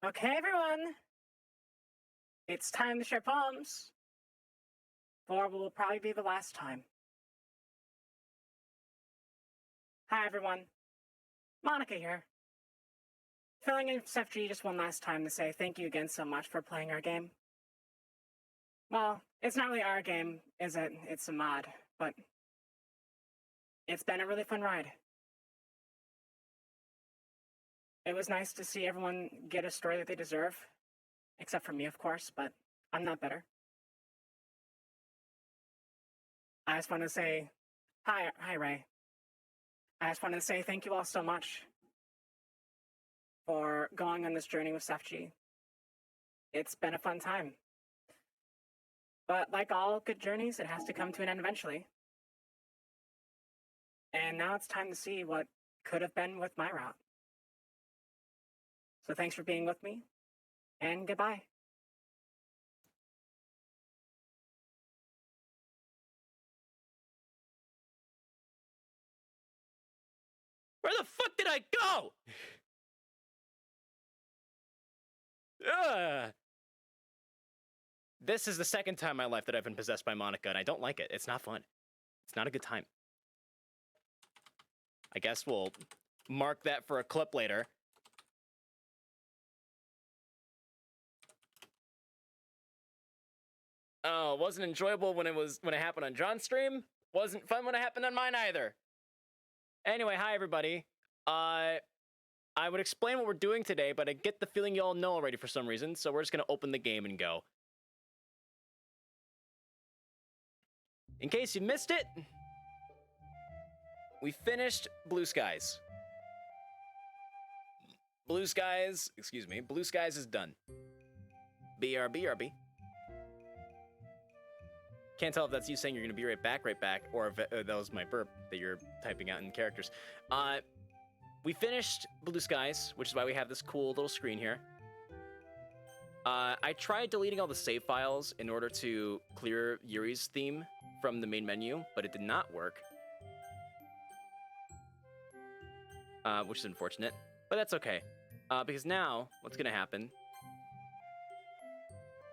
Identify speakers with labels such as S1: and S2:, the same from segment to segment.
S1: Okay, everyone. It's time to share poems. For what will probably be the last time. Hi, everyone. Monika here. Filling in for CEFG just one last time to say thank you again so much for playing our game. Well, it's not really our game, is it? It's a mod, but it's been a really fun ride. It was nice to see everyone get a story that they deserve. Except for me, of course, but I'm not better. I just want to say, hi, Ray. I just wanted to say thank you all so much for going on this journey with CEFG. It's been a fun time. But like all good journeys, it has to come to an end eventually. And now it's time to see what could have been with my route. So thanks for being with me, and goodbye.
S2: Where the fuck did I go? Ugh. This is the second time in my life that I've been possessed by Monika, and I don't like it. It's not fun. It's not a good time. I guess we'll mark that for a clip later. Oh, it wasn't enjoyable when it happened on John's stream. Wasn't fun when it happened on mine either. Anyway, hi everybody. I would explain what we're doing today, but I get the feeling you all know already for some reason, so we're just gonna open the game and go. In case you missed it, we finished Blue Skies. Blue Skies is done. BRB. Can't tell if that's you saying you're gonna be right back, or if that was my burp that you're typing out in characters. We finished Blue Skies, which is why we have this cool little screen here. I tried deleting all the save files in order to clear Yuri's theme from the main menu, but it did not work. Which is unfortunate, but that's okay. Because now, what's gonna happen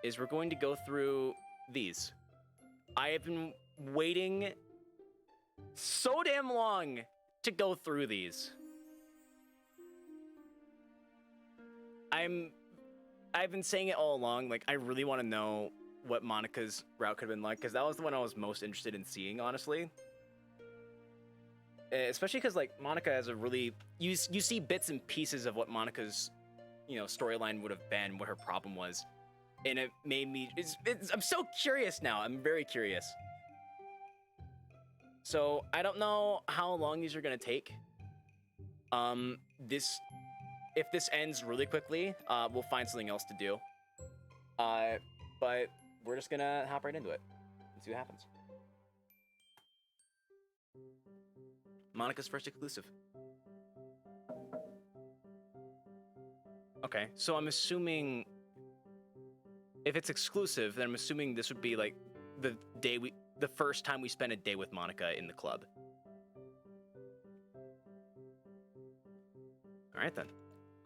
S2: is we're going to go through these. I have been waiting so damn long to go through these. I've been saying it all along, like, I really want to know what Monika's route could have been like, because that was the one I was most interested in seeing, honestly. Especially because, like, Monika has a really... You see bits and pieces of what Monika's, storyline would have been, what her problem was. And it made me... I'm so curious now. I'm very curious. So, I don't know how long these are going to take. If this ends really quickly, we'll find something else to do. But we're just going to hop right into it and see what happens. Monika's first exclusive. Okay, so I'm assuming... If it's exclusive, then I'm assuming this would be like the first time we spend a day with Monika in the club. All right then.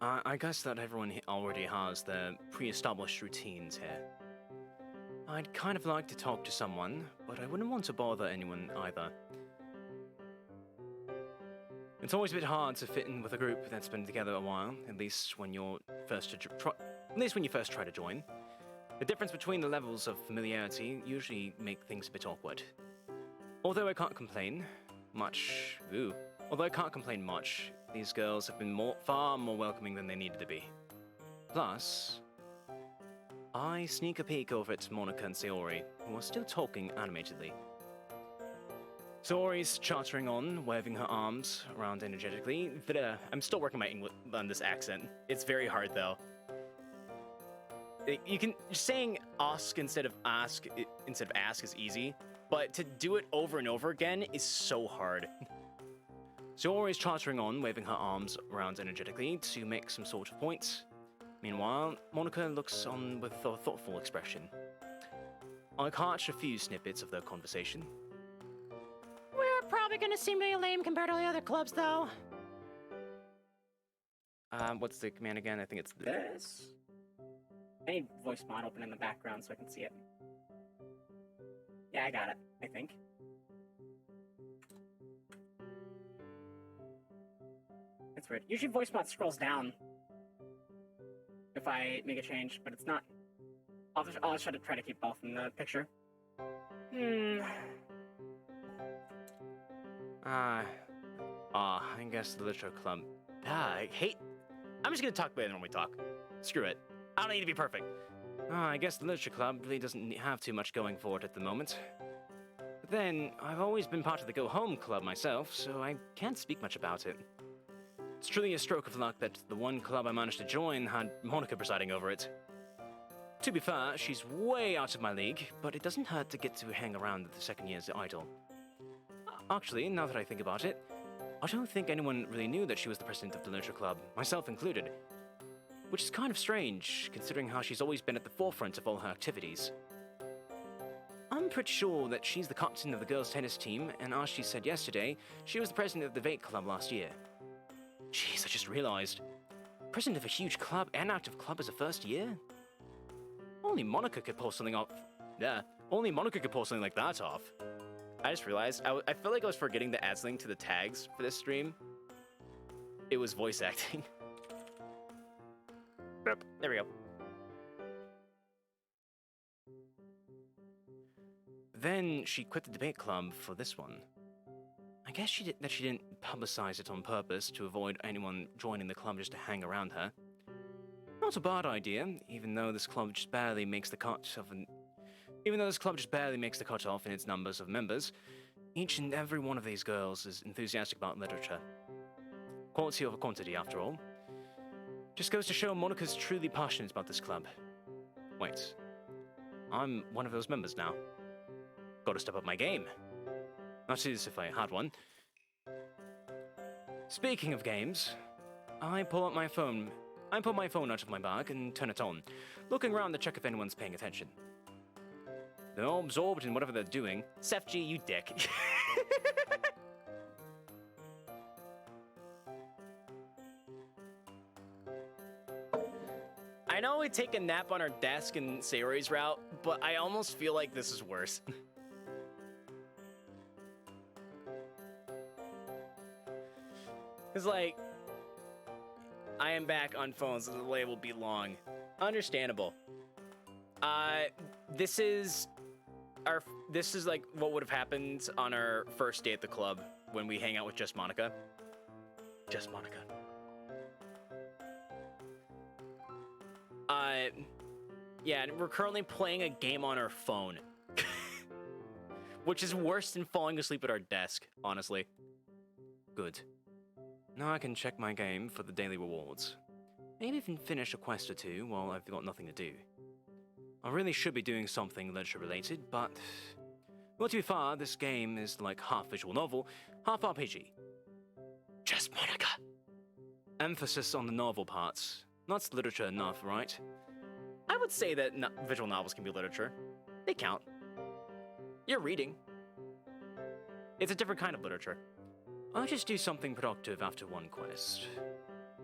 S2: I guess that everyone already has their pre-established routines here. I'd kind of like to talk to someone, but I wouldn't want to bother anyone either. It's always a bit hard to fit in with a group that's been together a while, at least when you first try to join. The difference between the levels of familiarity usually make things a bit awkward. Although I can't complain much, these girls have been far more welcoming than they needed to be. Plus, I sneak a peek over at Monika and Sayori, who are still talking animatedly. Sayori's chattering on, waving her arms around energetically. I'm still working my English on this accent. It's very hard though. Saying ask instead of ask is easy, but to do it over and over again is so hard. Sayori's chattering on, waving her arms around energetically to make some sort of point. Meanwhile, Monika looks on with a thoughtful expression. I catch a few snippets of their conversation.
S3: We're probably gonna seem really lame compared to the other clubs, though.
S2: What's the command again? I think it's
S1: This? I need voice mod open in the background so I can see it. Yeah, I got it, I think. That's weird. Usually voice mod scrolls down if I make a change, but it's not. I'll just try to keep both in the picture.
S2: I guess the literature club. I'm just gonna talk better when we talk. Screw it. I don't need to be perfect. I guess the literature club really doesn't have too much going for it at the moment. But then, I've always been part of the Go Home Club myself, so I can't speak much about it. It's truly a stroke of luck that the one club I managed to join had Monika presiding over it. To be fair, she's way out of my league, but it doesn't hurt to get to hang around at the second year's idol. Actually, now that I think about it, I don't think anyone really knew that she was the president of the literature club, myself included. Which is kind of strange, considering how she's always been at the forefront of all her activities. I'm pretty sure that she's the captain of the girls' tennis team, and as she said yesterday, she was the president of the VOD club last year. Jeez, I just realized. President of a huge club and active club as a first year? Only Monika could pull something off. Yeah, only Monika could pull something like that off. I just realized, I feel like I was forgetting to add something to the tags for this stream. It was voice acting. Yep, there we go. Then she quit the debate club for this one. I guess she didn't publicize it on purpose to avoid anyone joining the club just to hang around her. Not a bad idea, even though this club just barely makes the cut off in its numbers of members. Each and every one of these girls is enthusiastic about literature. Quality over quantity, after all. Just goes to show Monika's truly passionate about this club. Wait, I'm one of those members now. Gotta step up my game. That is, if I had one. Speaking of games, I pull my phone out of my bag and turn it on, looking around to check if anyone's paying attention. They're all absorbed in whatever they're doing. CEFG, you dick. I know we take a nap on our desk in Sayori's route, but I almost feel like this is worse. Because, like, I am back on phones, so the delay will be long. Understandable. This is like what would have happened on our first day at the club when we hang out with just Monika. Just Monika. Yeah, and we're currently playing a game on our phone. Which is worse than falling asleep at our desk, honestly. Good. Now I can check my game for the daily rewards. Maybe even finish a quest or two while I've got nothing to do. I really should be doing something literature related, but... Well, to be fair, this game is like half visual novel, half RPG. Just Monika. Emphasis on the novel parts. That's literature enough, right? I would say that visual novels can be literature. They count. You're reading. It's a different kind of literature. I'll just do something productive after one quest.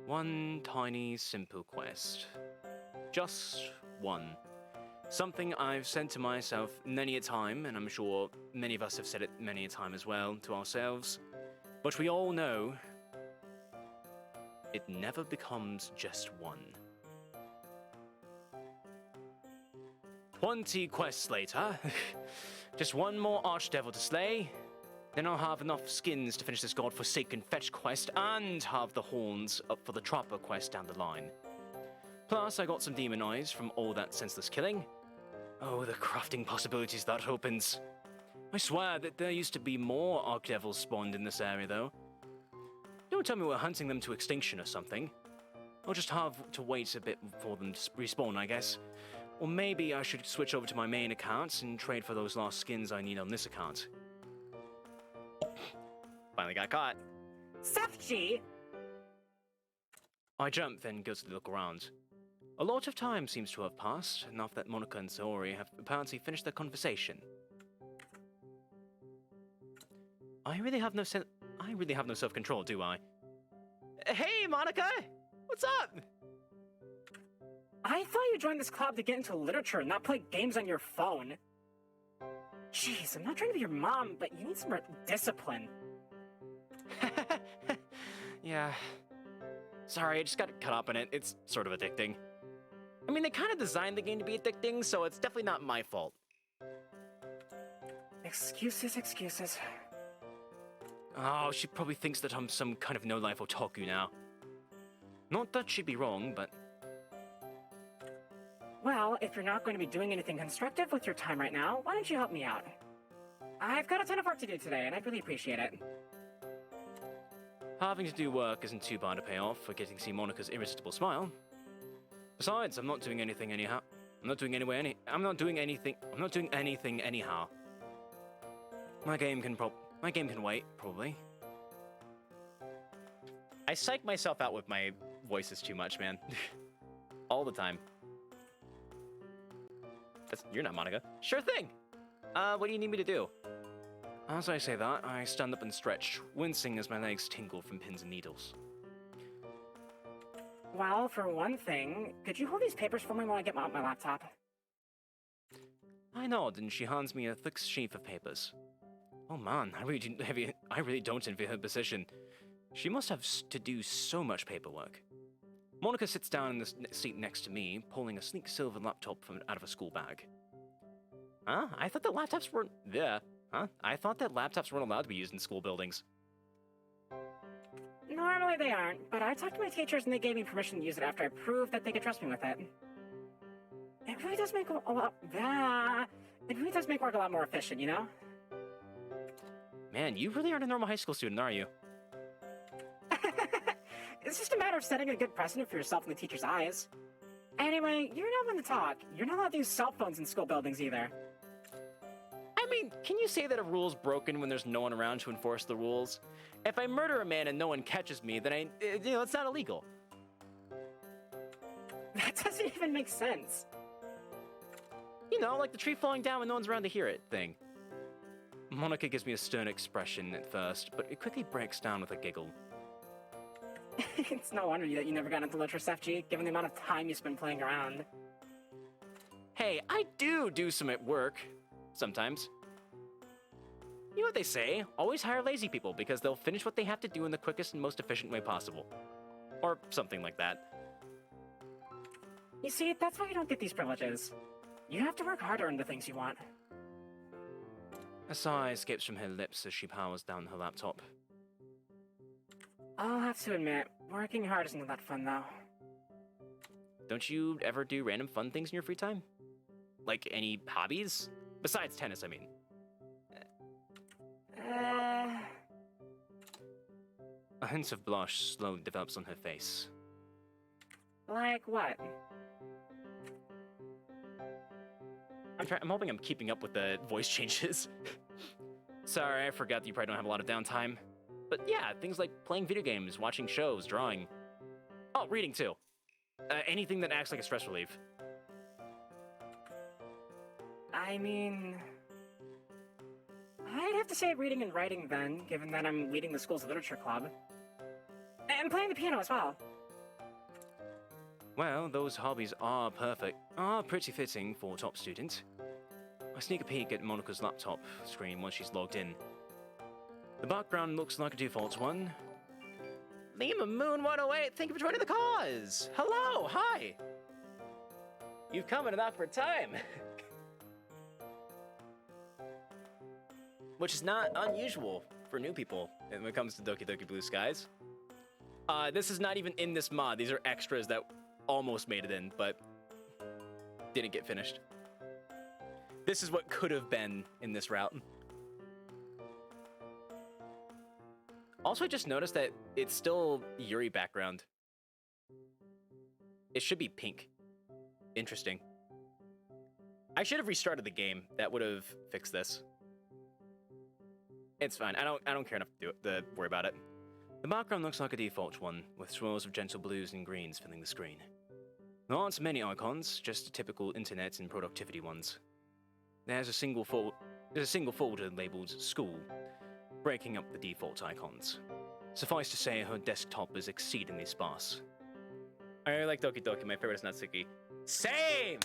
S2: One tiny, simple quest. Just one. Something I've said to myself many a time, and I'm sure many of us have said it many a time as well to ourselves. But we all know, it never becomes just one. 20 quests later. Just one more archdevil to slay. Then I'll have enough skins to finish this godforsaken fetch quest and have the horns up for the trapper quest down the line. Plus, I got some demon eyes from all that senseless killing. Oh, the crafting possibilities that opens. I swear that there used to be more archdevils spawned in this area, though. Don't tell me we're hunting them to extinction or something. I'll just have to wait a bit for them to respawn, I guess. Or maybe I should switch over to my main account and trade for those last skins I need on this account. Finally got caught.
S1: CEFG!
S2: I jump, then go to look around. A lot of time seems to have passed, enough that Monika and Sayori have apparently finished their conversation. I really have no self-control, do I? Hey, Monika! What's up?
S1: I thought you joined this club to get into literature and not play games on your phone. Jeez, I'm not trying to be your mom, but you need some discipline.
S2: Yeah. Sorry, I just got caught up in it. It's sort of addicting. I mean, they kind of designed the game to be addicting, so it's definitely not my fault.
S1: Excuses, excuses.
S2: Oh, she probably thinks that I'm some kind of no-life otaku now. Not that she'd be wrong, but...
S1: Well, if you're not going to be doing anything constructive with your time right now, why don't you help me out? I've got a ton of work to do today, and I'd really appreciate it.
S2: Having to do work isn't too bad a payoff for getting to see Monika's irresistible smile. Besides, I'm not doing anything anyhow. I'm not doing anything anyhow. My game can wait, probably. I psych myself out with my voices too much, man. All the time. You're not Monika. Sure thing! What do you need me to do? As I say that, I stand up and stretch, wincing as my legs tingle from pins and needles.
S1: Well, for one thing, could you hold these papers for me while I get out my laptop?
S2: I nod, and she hands me a thick sheaf of papers. Oh man, I really don't envy her position. She must have to do so much paperwork. Monika sits down in the seat next to me, pulling a sleek silver laptop out of a school bag. Huh? I thought that laptops weren't there. Huh? I thought that laptops weren't allowed to be used in school buildings.
S1: Normally they aren't, but I talked to my teachers and they gave me permission to use it after I proved that they could trust me with it. It really does make it really does make work a lot more efficient, you know?
S2: Man, you really aren't a normal high school student, are you?
S1: It's just a matter of setting a good precedent for yourself in the teacher's eyes. Anyway, you're not one to talk. You're not allowed to use cell phones in school buildings either.
S2: I mean, can you say that a rule's broken when there's no one around to enforce the rules? If I murder a man and no one catches me, then it's not illegal.
S1: That doesn't even make sense.
S2: You know, like the tree falling down when no one's around to hear it thing. Monika gives me a stern expression at first, but it quickly breaks down with a giggle.
S1: It's no wonder that you never got into literature, CEFG, given the amount of time you spend playing around.
S2: Hey, I do some at work. Sometimes. You know what they say? Always hire lazy people because they'll finish what they have to do in the quickest and most efficient way possible. Or something like that.
S1: You see, that's why you don't get these privileges. You have to work harder into things you want.
S2: A sigh escapes from her lips as she powers down her laptop.
S1: I'll have to admit, working hard isn't that fun, though.
S2: Don't you ever do random fun things in your free time? Like any hobbies? Besides tennis, I mean. A hint of blush slowly develops on her face.
S1: Like what?
S2: I'm hoping I'm keeping up with the voice changes. Sorry, I forgot that you probably don't have a lot of downtime. But yeah, things like playing video games, watching shows, drawing. Oh, reading too. Anything that acts like a stress relief.
S1: I mean... I'd have to say reading and writing then, given that I'm leading the school's literature club. And playing the piano as well.
S2: Well, those hobbies are pretty fitting for a top student. I sneak a peek at Monika's laptop screen once she's logged in. The background looks like a default one. Lima Moon 108, thank you for joining the cause! Hello, hi! You've come at an awkward time. Which is not unusual for new people when it comes to Doki Doki Blue Skies. This is not even in this mod. These are extras that almost made it in, but didn't get finished. This is what could have been in this route. Also, I just noticed that it's still Yuri background. It should be pink. Interesting. I should have restarted the game. That would have fixed this. It's fine. I don't care enough to worry about it. The background looks like a default one, with swirls of gentle blues and greens filling the screen. There aren't many icons, just typical internet and productivity ones. There's a single folder labeled School, breaking up the default icons. Suffice to say, her desktop is exceedingly sparse. I really like Doki Doki. My favorite is Natsuki. Same.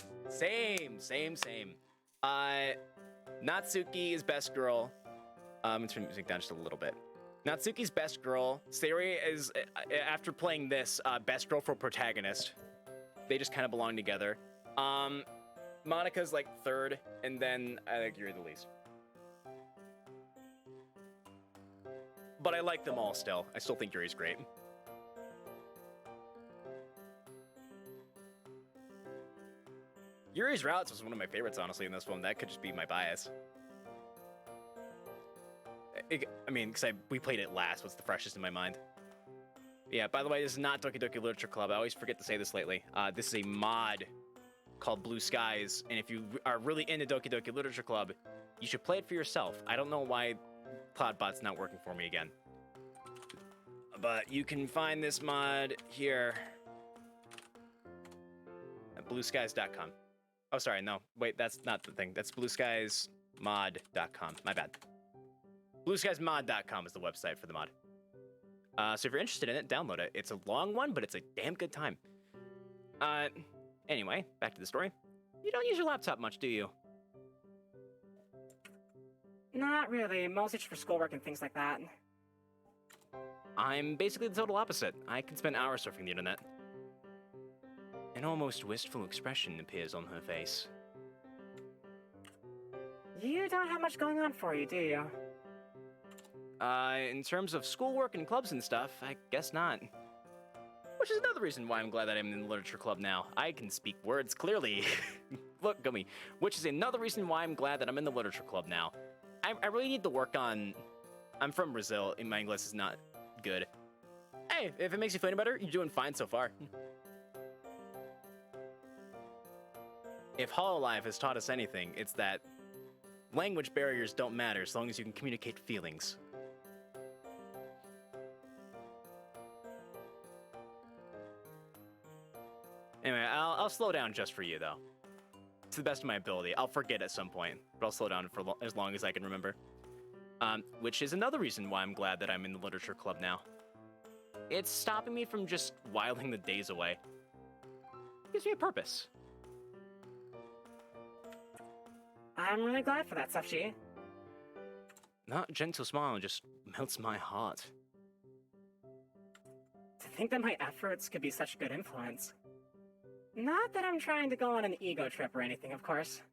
S2: Natsuki is best girl. Let's turn the music down just a little bit. Natsuki's best girl. Sayori is, after playing this, best girl for protagonist. They just kind of belong together. Monika's like third, and then I think you're the least. But I like them all still. I still think Yuri's great. Yuri's Routes was one of my favorites, honestly, in this one. That could just be my bias. I mean, because we played it last. What's the freshest in my mind? Yeah, by the way, this is not Doki Doki Literature Club. I always forget to say this lately. This is a mod called Blue Skies, and if you are really into Doki Doki Literature Club, you should play it for yourself. I don't know why Cloudbot's not working for me again. But you can find this mod here at blueskies.com. Oh, sorry, no. Wait, that's not the thing. That's blueskiesmod.com. My bad. Blueskiesmod.com is the website for the mod. So if you're interested in it, download it. It's a long one, but it's a damn good time. Anyway, back to the story. You don't use your laptop much, do you?
S1: Not really. Mostly just for schoolwork and things like that.
S2: I'm basically the total opposite. I can spend hours surfing the internet. An almost wistful expression appears on her face.
S1: You don't have much going on for you, do you?
S2: In terms of schoolwork and clubs and stuff, I guess not. Which is another reason why I'm glad that I'm in the literature club now. I can speak words clearly. Look, Gummy. Which is another reason why I'm glad that I'm in the literature club now. I really need to work on... I'm from Brazil, and my English is not good. Hey, if it makes you feel any better, you're doing fine so far. If Hololive has taught us anything, it's that language barriers don't matter as long as you can communicate feelings. Anyway, I'll slow down just for you, though. To the best of my ability. I'll forget at some point, but I'll slow down for as long as I can remember. Which is another reason why I'm glad that I'm in the literature club now. It's stopping me from just whiling the days away. It gives me a purpose.
S1: I'm really glad for that, CEFG.
S2: That gentle smile just melts my heart.
S1: To think that my efforts could be such a good influence. Not that I'm trying to go on an ego trip or anything, of course.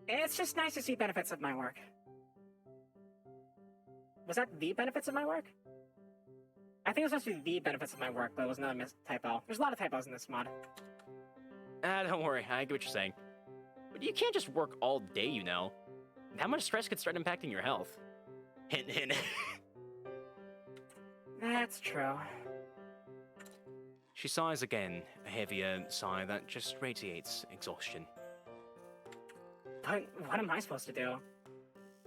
S1: It's just nice to see benefits of my work. Was that the benefits of my work? I think it was supposed to be the benefits of my work, but it was another typo. There's a lot of typos in this mod.
S2: Don't worry, I get what you're saying. But you can't just work all day, you know. That much stress could start impacting your health. Hint, hint.
S1: That's true.
S2: She sighs again, a heavier sigh that just radiates exhaustion.
S1: But what am I supposed to do?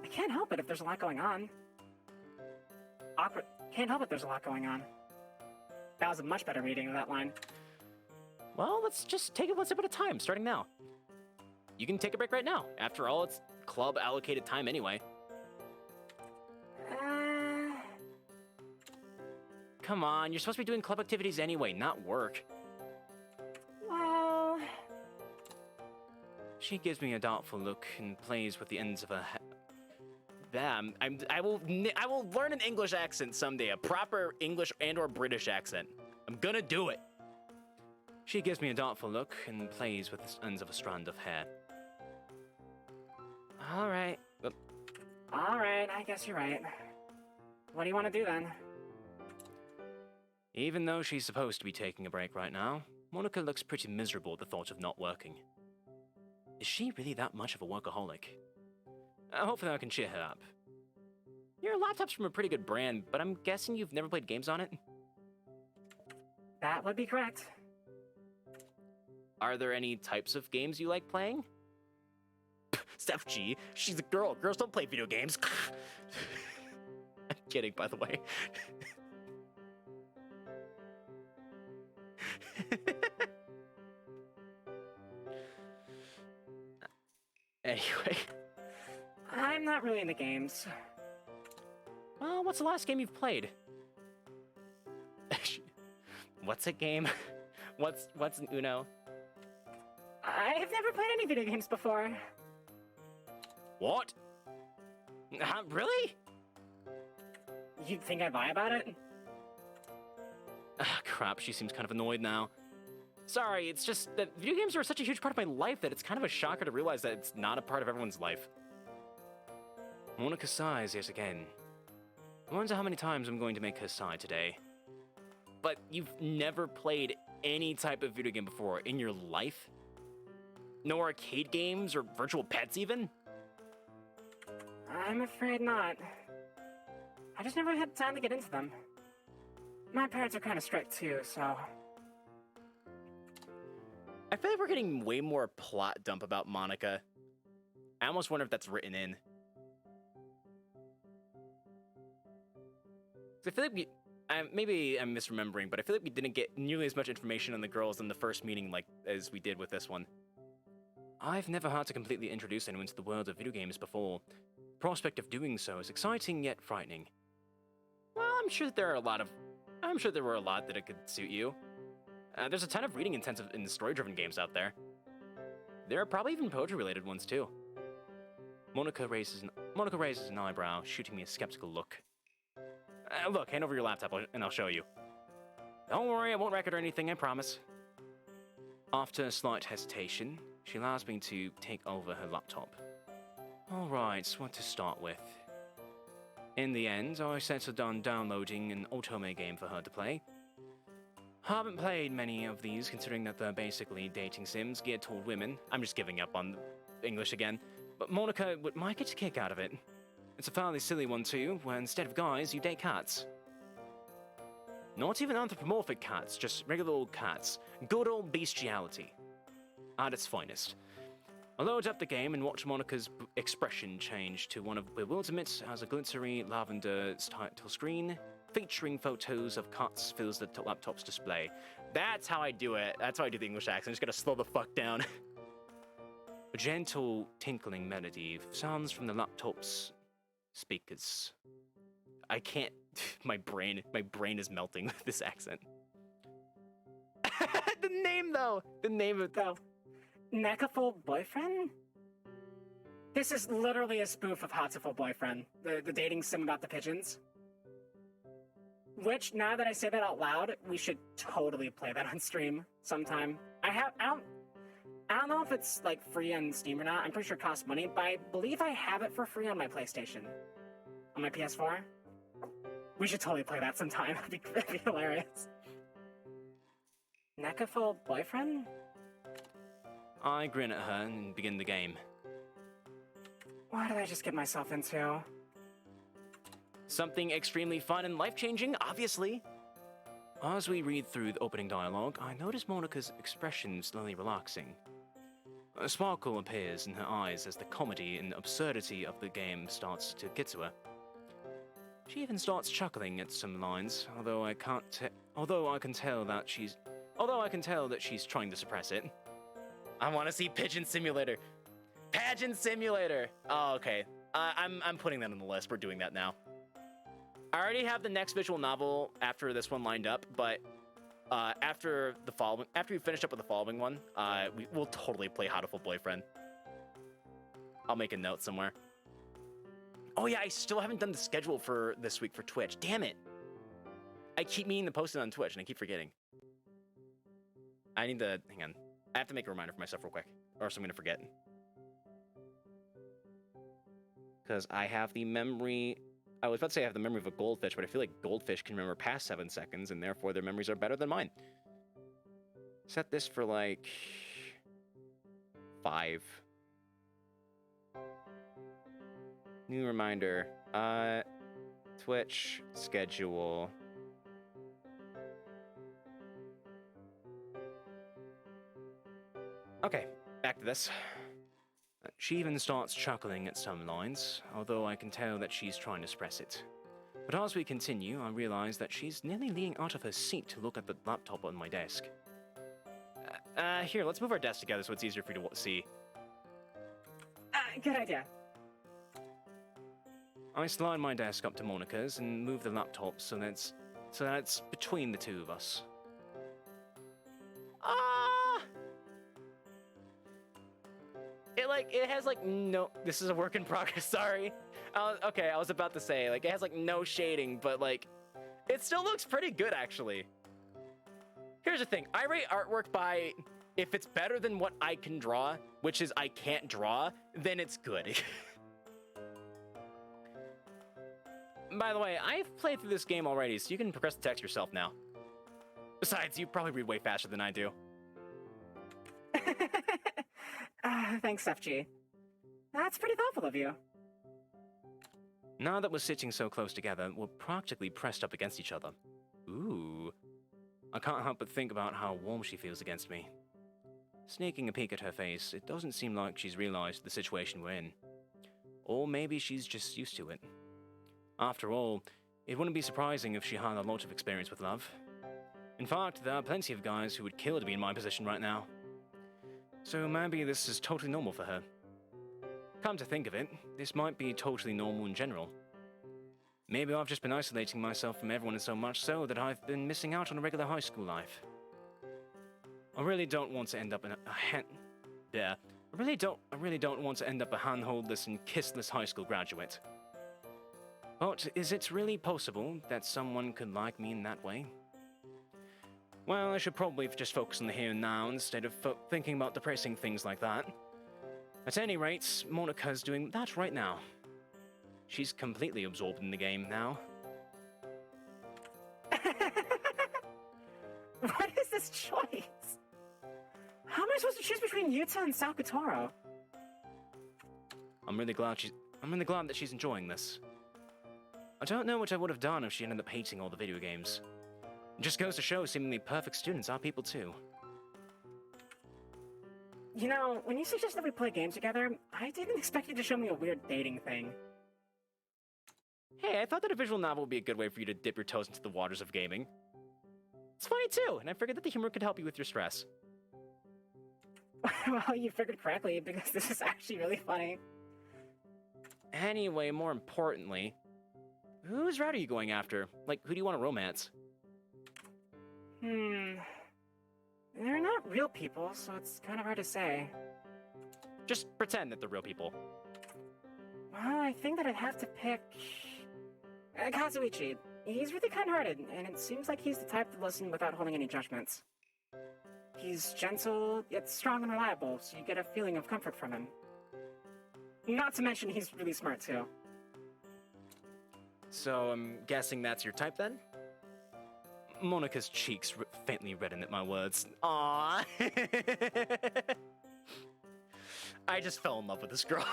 S1: I can't help it if there's a lot going on. Awkward. Can't help it there's a lot going on. That was a much better reading of that line.
S2: Well, let's just take it one step at a time, starting now. You can take a break right now. After all, it's club allocated time anyway. Come on, you're supposed to be doing club activities anyway, not work.
S1: Well...
S2: She gives me a doubtful look and plays with the ends of her I will learn an English accent someday, a proper English and/or British accent. I'm gonna do it. She gives me a doubtful look and plays with the ends of a strand of hair. All right.
S1: All right, I guess you're right. What do you want to do then?
S2: Even though she's supposed to be taking a break right now, Monika looks pretty miserable at the thought of not working. Is she really that much of a workaholic? Hopefully I can cheer her up. Your laptop's from a pretty good brand, but I'm guessing you've never played games on it?
S1: That would be correct.
S2: Are there any types of games you like playing? CEFG, she's a girl. Girls don't play video games. I'm kidding, by the way. Anyway.
S1: I'm not really into games.
S2: Well, what's the last game you've played? What's a game? What's an Uno?
S1: I've never played any video games before.
S2: What? Really?
S1: You'd think I'd lie about it?
S2: Ah, crap, she seems kind of annoyed now. Sorry, it's just that video games are such a huge part of my life that it's kind of a shocker to realize that it's not a part of everyone's life. Monika sighs yet again. I wonder how many times I'm going to make her sigh today. But you've never played any type of video game before in your life? No arcade games or virtual pets even?
S1: I'm afraid not. I just never had time to get into them. My parents are kind of strict too, so...
S2: I feel like we're getting way more plot dump about Monika. I almost wonder if that's written in. 'Cause I feel like maybe I'm misremembering, but I feel like we didn't get nearly as much information on the girls in the first meeting as we did with this one. I've never had to completely introduce anyone to the world of video games before. The prospect of doing so is exciting yet frightening. Well, I'm sure there were a lot that it could suit you. There's a ton of reading intensive and story-driven games out there. There are probably even poetry-related ones too. Monika raises an eyebrow, shooting me a skeptical look. Look, hand over your laptop and I'll show you. Don't worry, I won't record or anything, I promise. After a slight hesitation, she allows me to take over her laptop. Alright, what to start with? In the end, I settled on downloading an otome game for her to play. Haven't played many of these, considering that they're basically dating sims geared toward women. I'm just giving up on English again. But Monika might get a kick out of it. It's a fairly silly one too, where instead of guys, you date cats. Not even anthropomorphic cats, just regular old cats. Good old bestiality. At its finest. I load up the game and watch Monika's expression change to one of bewilderment as a glittery lavender title screen featuring photos of cats fills the laptop's display. That's how I do it. That's how I do the English accent. I'm just gonna slow the fuck down. A gentle tinkling melody sounds from the laptop's speakers. I can't. My brain is melting with this accent. The name though. The name of
S1: Though, Neckaful Boyfriend? This is literally a spoof of Hatsuful Boyfriend, the dating sim about the pigeons. Which, now that I say that out loud, we should totally play that on stream sometime. I don't know if it's like free on Steam or not. I'm pretty sure it costs money, but I believe I have it for free on my PlayStation. On my PS4. We should totally play that sometime. That'd be hilarious. Neckaful Boyfriend?
S2: I grin at her and begin the game.
S1: What did I just get myself into?
S2: Something extremely fun and life-changing, obviously. As we read through the opening dialogue, I notice Monika's expression slowly relaxing. A sparkle appears in her eyes as the comedy and absurdity of the game starts to get to her. She even starts chuckling at some lines, although I can tell that she's trying to suppress it. I want to see Pigeon Simulator. Pageant Simulator. Oh, okay. I'm putting that on the list. We're doing that now. I already have the next visual novel after this one lined up, but after we finish up with the following one, we'll totally play How to Full Boyfriend. I'll make a note somewhere. Oh yeah, I still haven't done the schedule for this week for Twitch. Damn it! I keep meaning to post it on Twitch, and I keep forgetting. Hang on. I have to make a reminder for myself real quick, or else I'm gonna forget. Because I have the memory... I was about to say I have the memory of a goldfish, but I feel like goldfish can remember past 7 seconds, and therefore their memories are better than mine. Set this for, like... 5. New reminder. Twitch schedule. Okay, back to this. She even starts chuckling at some lines, although I can tell that she's trying to suppress it. But as we continue, I realize that she's nearly leaning out of her seat to look at the laptop on my desk. Here, let's move our desks together so it's easier for you to see.
S1: Good idea.
S2: I slide my desk up to Monika's and move the laptop so that it's between the two of us. it has like no. This is a work in progress. Sorry. Okay, I was about to say like it has like no shading, but like it still looks pretty good actually. Here's the thing. I rate artwork by if it's better than what I can draw, which is I can't draw, then it's good. By the way, I've played through this game already, so you can progress the text yourself now. Besides, you probably read way faster than I do.
S1: Thanks, CEFG. That's pretty thoughtful of you.
S2: Now that we're sitting so close together, we're practically pressed up against each other. Ooh. I can't help but think about how warm she feels against me. Sneaking a peek at her face, it doesn't seem like she's realized the situation we're in. Or maybe she's just used to it. After all, it wouldn't be surprising if she had a lot of experience with love. In fact, there are plenty of guys who would kill to be in my position right now. So maybe this is totally normal for her. Come to think of it, this might be totally normal in general. Maybe I've just been isolating myself from everyone so much so that I've been missing out on a regular high school life. I really don't want to end up in I really don't want to end up a handholdless and kissless high school graduate. But is it really possible that someone could like me in that way? Well, I should probably just focus on the here and now instead of thinking about depressing things like that. At any rate, Monika's doing that right now. She's completely absorbed in the game now.
S1: What is this choice? How am I supposed to choose between Yuta and Sakutaro?
S2: I'm really glad that she's enjoying this. I don't know what I would have done if she ended up hating all the video games. It just goes to show seemingly perfect students are people too.
S1: You know, when you suggested we play games together, I didn't expect you to show me a weird dating thing.
S2: Hey, I thought that a visual novel would be a good way for you to dip your toes into the waters of gaming. It's funny too, and I figured that the humor could help you with your stress.
S1: Well, you figured correctly, because this is actually really funny.
S2: Anyway, more importantly, whose route are you going after? Like, who do you want to romance?
S1: They're not real people, so it's kind of hard to say.
S2: Just pretend that they're real people.
S1: Well, I think that I'd have to pick... Kazuichi. He's really kind-hearted, and it seems like he's the type to listen without holding any judgments. He's gentle, yet strong and reliable, so you get a feeling of comfort from him. Not to mention he's really smart, too.
S2: So, I'm guessing that's your type, then? Monika's cheeks faintly reddened at my words. Aww. I just fell in love with this girl.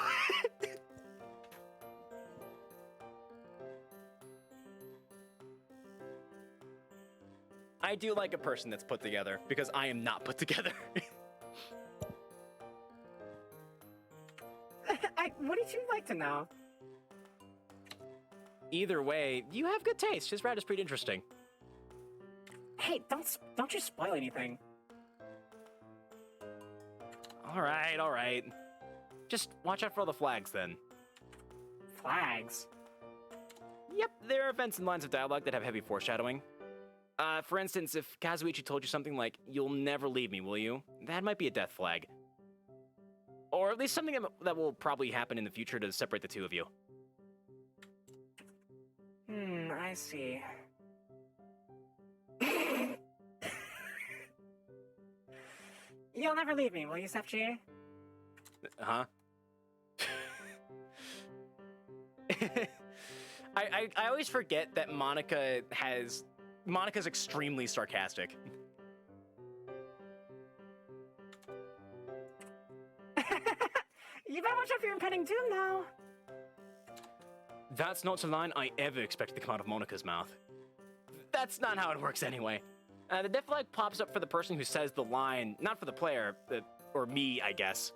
S2: I do like a person that's put together, because I am not put together.
S1: What did you like to know?
S2: Either way, you have good taste. His route is pretty interesting.
S1: Hey, don't you spoil anything.
S2: All right. Just watch out for all the flags, then.
S1: Flags?
S2: Yep, there are events and lines of dialogue that have heavy foreshadowing. For instance, if Kazuichi told you something like, "You'll never leave me, will you?" That might be a death flag. Or at least something that will probably happen in the future to separate the two of you.
S1: I see. You'll never leave me, will you, CEFG?
S2: Huh? I always forget that Monika's extremely sarcastic.
S1: You better watch out for your impending doom now.
S2: That's not a line I ever expected to come out of Monika's mouth. That's not how it works anyway. The death flag pops up for the person who says the line, not for the player, or me, I guess.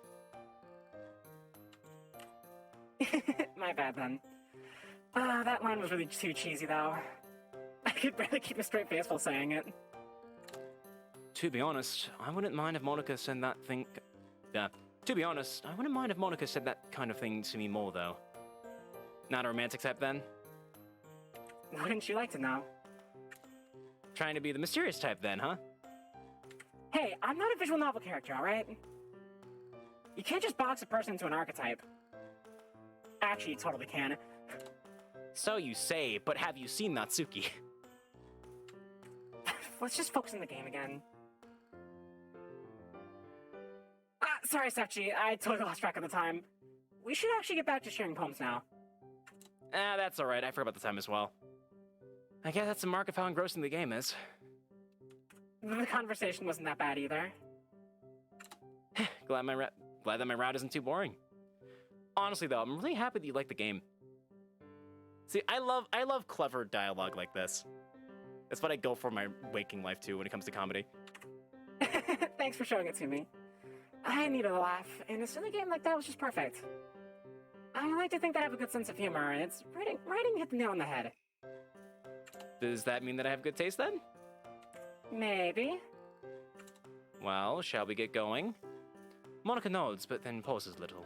S1: My bad, then. That line was really too cheesy, though. I could barely keep a straight face while saying it.
S2: To be honest, I wouldn't mind if Monika said that thing... to be honest, I wouldn't mind if Monika said that kind of thing to me more, though. Not a romantic type, then?
S1: Wouldn't you like to know?
S2: Trying to be the mysterious type, then, huh?
S1: Hey, I'm not a visual novel character, alright? You can't just box a person into an archetype. Actually, you totally can.
S2: So you say, but have you seen Natsuki?
S1: Let's just focus on the game again. Sorry, CEFG, I totally lost track of the time. We should actually get back to sharing poems now.
S2: That's alright, I forgot about the time as well. I guess that's a mark of how engrossing the game is.
S1: The conversation wasn't that bad either.
S2: Glad that my route isn't too boring. Honestly though, I'm really happy that you like the game. See, I love clever dialogue like this. That's what I go for my waking life too when it comes to comedy.
S1: Thanks for showing it to me. I needed a laugh, and a silly game like that was just perfect. I like to think that I have a good sense of humor, and it's writing hit the nail on the head.
S2: Does that mean that I have good taste then?
S1: Maybe.
S2: Well, shall we get going? Monika nods, but then pauses a little.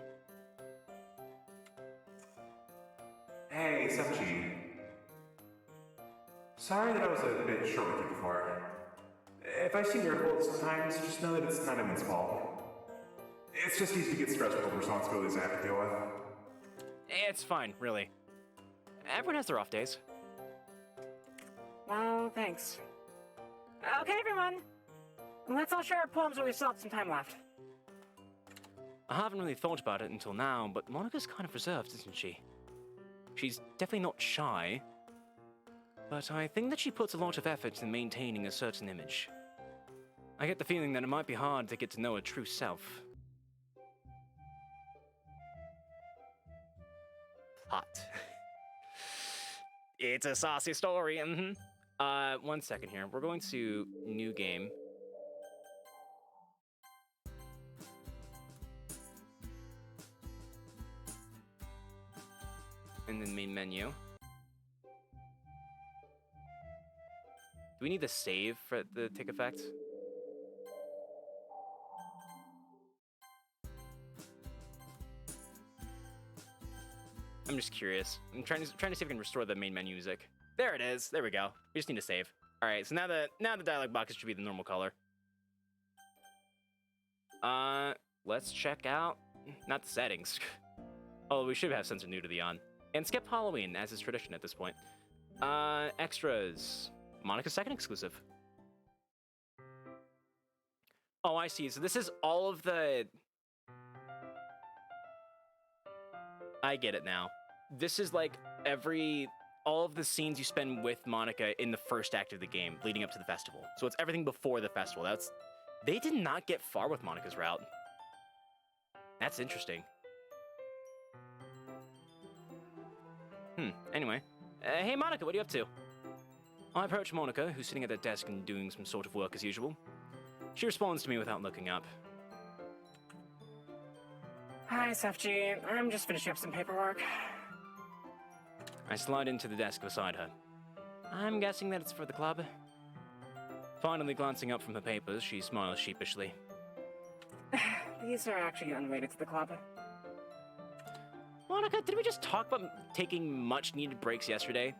S3: Hey, CEFG. Sorry that I was a bit short with you before. If I seem irritable sometimes, just know that it's not anyone's fault. It's just easy to get stressed with the responsibilities I have to deal with.
S2: It's fine, really. Everyone has their off days.
S1: Well, thanks. Okay, everyone. Let's all share our poems while we still have some time left.
S2: I haven't really thought about it until now, but Monika's kind of reserved, isn't she? She's definitely not shy, but I think that she puts a lot of effort in maintaining a certain image. I get the feeling that it might be hard to get to know her true self. Hot. It's a saucy story, 1 second here. We're going to new game. And then main menu. Do we need to save for it to take effect? I'm just curious. I'm trying to see if I can restore the main menu music. There it is. There we go. We just need to save. All right. So now the dialog box should be the normal color. Let's check out not the settings. Oh, we should have Censor Nudity on. And skip Halloween, as is tradition at this point. Extras. Monika's second exclusive. Oh, I see. So this is all of the... I get it now. This is like all of the scenes you spend with Monika in the first act of the game, leading up to the festival. So it's everything before the festival. They did not get far with Monika's route. That's interesting. Anyway. Hey, Monika, what are you up to? I approach Monika, who's sitting at her desk and doing some sort of work as usual. She responds to me without looking up.
S1: Hi, CEFG. I'm just finishing up some paperwork.
S2: I slide into the desk beside her. I'm guessing that it's for the club. Finally glancing up from her papers, she smiles sheepishly.
S1: These are actually unrelated to the club.
S2: Monika, did we just talk about taking much-needed breaks yesterday?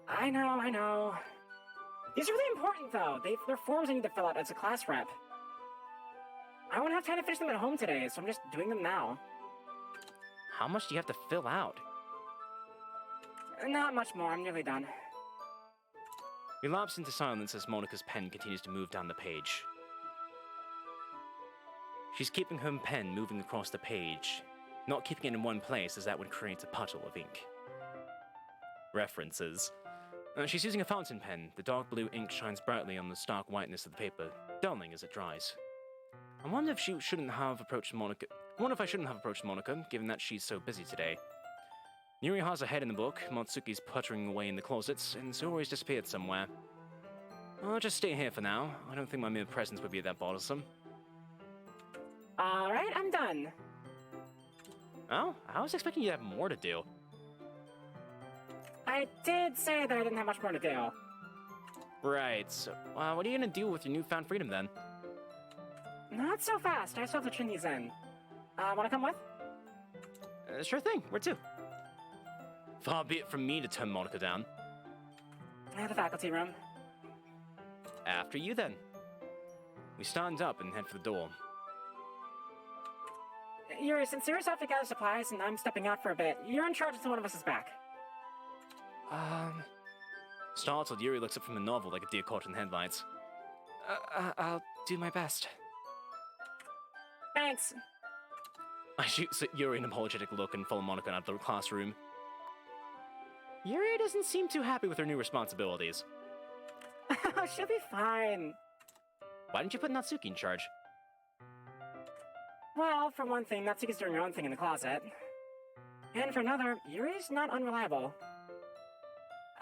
S1: I know. These are really important, though. They're forms I need to fill out as a class rep. I won't have time to finish them at home today, so I'm just doing them now.
S2: How much do you have to fill out?
S1: Not much more. I'm nearly done.
S2: We lapse into silence as Monika's pen continues to move down the page. She's keeping her pen moving across the page, not keeping it in one place as that would create a puddle of ink. References. She's using a fountain pen. The dark blue ink shines brightly on the stark whiteness of the paper, dulling as it dries. I wonder if I shouldn't have approached Monika, given that she's so busy today. Yuri has her head in the book, Matsuki's puttering away in the closets, and Zori's disappeared somewhere. I'll just stay here for now. I don't think my mere presence would be that bothersome.
S1: Alright, I'm done.
S2: Oh, I was expecting you to have more to do.
S1: I did say that I didn't have much more to do.
S2: Right, so what are you gonna do with your newfound freedom then?
S1: Not so fast. I still have to turn these in. Wanna come with?
S2: Sure thing, where to? Far be it from me to turn Monika down.
S1: The faculty room.
S2: After you then. We stand up and head for the door.
S1: Yuri, since you're off to gather supplies and I'm stepping out for a bit, you're in charge until one of us is back.
S2: Startled, Yuri looks up from a novel like a deer caught in headlights. I'll do my best.
S1: Thanks.
S2: I shoot Yuri an apologetic look and follow Monika out of the classroom. Yuri doesn't seem too happy with her new responsibilities.
S1: She'll be fine.
S2: Why didn't you put Natsuki in charge?
S1: Well, for one thing, Natsuki's doing her own thing in the closet. And for another, Yuri's not unreliable.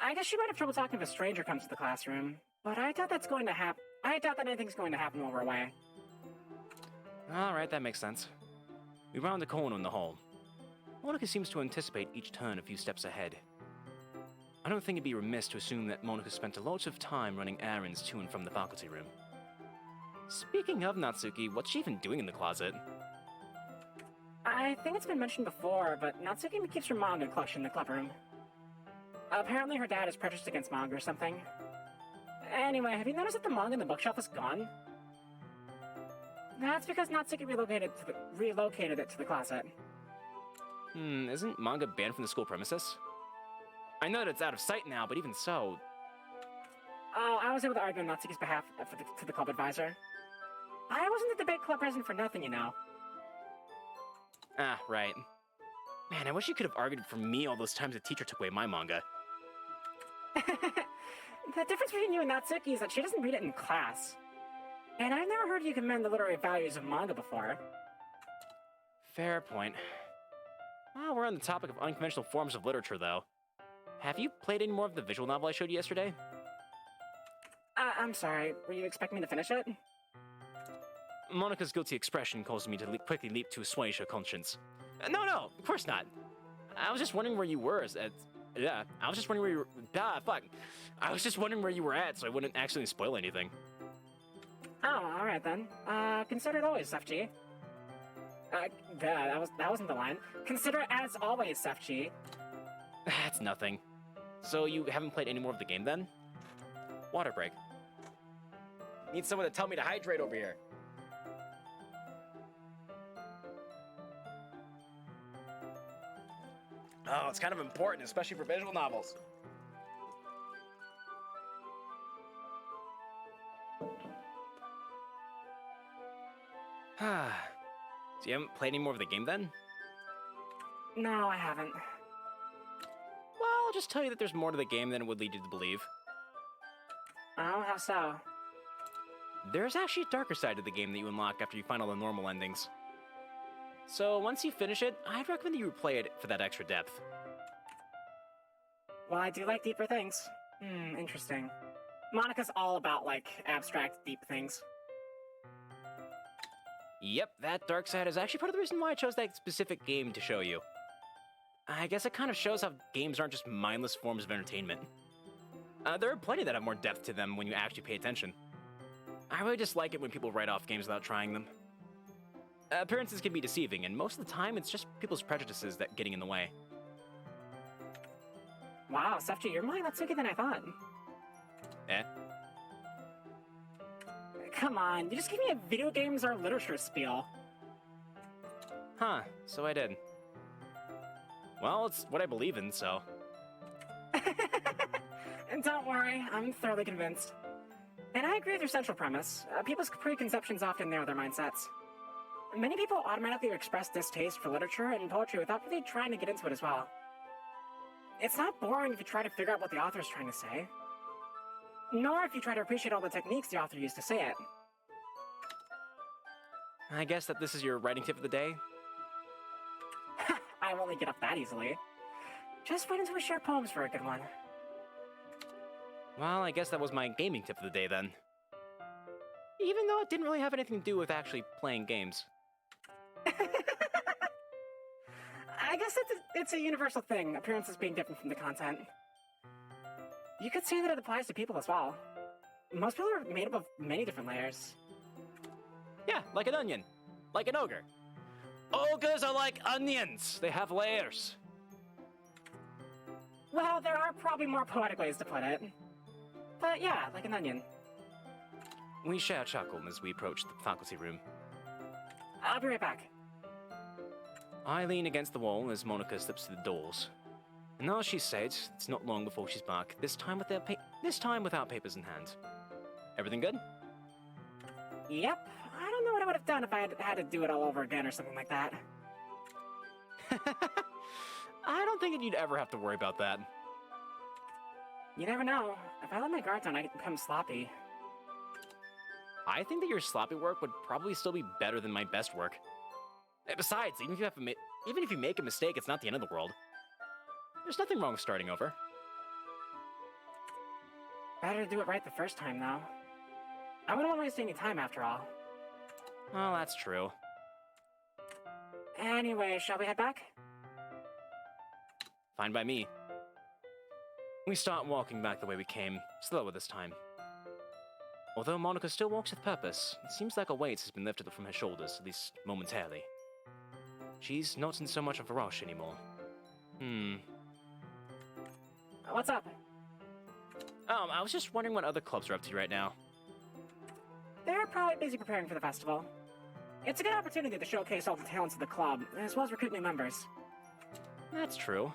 S1: I guess she might have trouble talking if a stranger comes to the classroom, but I doubt that's going to happen. I doubt that anything's going to happen while we're away.
S2: Alright, that makes sense. We round the corner in the hall. Monika seems to anticipate each turn a few steps ahead. I don't think it'd be remiss to assume that Monika spent a lot of time running errands to and from the faculty room. Speaking of Natsuki, what's she even doing in the closet?
S1: I think it's been mentioned before, but Natsuki keeps her manga collection in the club room. Apparently her dad is prejudiced against manga or something. Anyway, have you noticed that the manga in the bookshelf is gone? That's because Natsuki relocated it to the closet.
S2: Isn't manga banned from the school premises? I know that it's out of sight now, but even so...
S1: Oh, I was able to argue on Natsuki's behalf to the club advisor. I wasn't the debate club president for nothing, you know.
S2: Ah, right. Man, I wish you could have argued for me all those times the teacher took away my manga.
S1: The difference between you and Natsuki is that she doesn't read it in class. And I've never heard you commend the literary values of manga before.
S2: Fair point. Well, we're on the topic of unconventional forms of literature, though. Have you played any more of the visual novel I showed you yesterday?
S1: I'm sorry, were you expecting me to finish it?
S2: Monika's guilty expression caused me to quickly leap to assuage her conscience. No, of course not. I was just wondering where you were I was just wondering where you were... I was just wondering where you were at, so I wouldn't actually spoil anything.
S1: Oh, alright then. Consider it always, CEFG. That wasn't the line. Consider it as always, CEFG.
S2: That's nothing. So you haven't played any more of the game then? Water break. Need someone to tell me to hydrate over here. Oh, it's kind of important, especially for visual novels. So you haven't played any more of the game then?
S1: No, I haven't.
S2: Well, I'll just tell you that there's more to the game than it would lead you to believe.
S1: Oh, how so?
S2: There's actually a darker side to the game that you unlock after you find all the normal endings. So once you finish it, I'd recommend that you replay it for that extra depth.
S1: Well, I do like deeper things. Interesting. Monika's all about, like, abstract, deep things.
S2: Yep, that dark side is actually part of the reason why I chose that specific game to show you. I guess it kind of shows how games aren't just mindless forms of entertainment. There are plenty that have more depth to them when you actually pay attention. I really dislike it when people write off games without trying them. Appearances can be deceiving, and most of the time it's just people's prejudices that getting in the way.
S1: Wow, CEFG, you're more Natsuki than I thought.
S2: Eh?
S1: Come on, you just gave me a video games or literature spiel.
S2: Huh, so I did. Well, it's what I believe in, so...
S1: And don't worry, I'm thoroughly convinced. And I agree with your central premise. People's preconceptions often narrow their mindsets. Many people automatically express distaste for literature and poetry without really trying to get into it as well. It's not boring if you try to figure out what the author is trying to say. Nor if you try to appreciate all the techniques the author used to say it.
S2: I guess that this is your writing tip of the day?
S1: I won't get up that easily. Just wait until we share poems for a good one.
S2: Well, I guess that was my gaming tip of the day then. Even though it didn't really have anything to do with actually playing games.
S1: I guess it's a universal thing, appearances being different from the content. You could say that it applies to people as well. Most people are made up of many different layers.
S2: Yeah, like an onion. Like an ogre. Ogres are like onions! They have layers.
S1: Well, there are probably more poetic ways to put it. But yeah, like an onion.
S2: We share a chuckle as we approach the faculty room.
S1: I'll be right back.
S2: I lean against the wall as Monika slips through the doors. And as she said, it's not long before she's back, this time without papers in hand. Everything good?
S1: Yep. I don't know what I would have done if I had to do it all over again or something like that.
S2: I don't think that you'd ever have to worry about that.
S1: You never know. If I let my guard down, I could become sloppy.
S2: I think that your sloppy work would probably still be better than my best work. Besides, even if you make a mistake, it's not the end of the world. There's nothing wrong with starting over.
S1: Better to do it right the first time, though. I wouldn't want to waste any time after all.
S2: Oh, that's true.
S1: Anyway, shall we head back?
S2: Fine by me. We start walking back the way we came, slower this time. Although Monika still walks with purpose, it seems like a weight has been lifted from her shoulders, at least momentarily. She's not in so much of a rush anymore.
S1: What's up?
S2: I was just wondering what other clubs are up to right now.
S1: They're probably busy preparing for the festival. It's a good opportunity to showcase all the talents of the club, as well as recruit new members.
S2: That's true.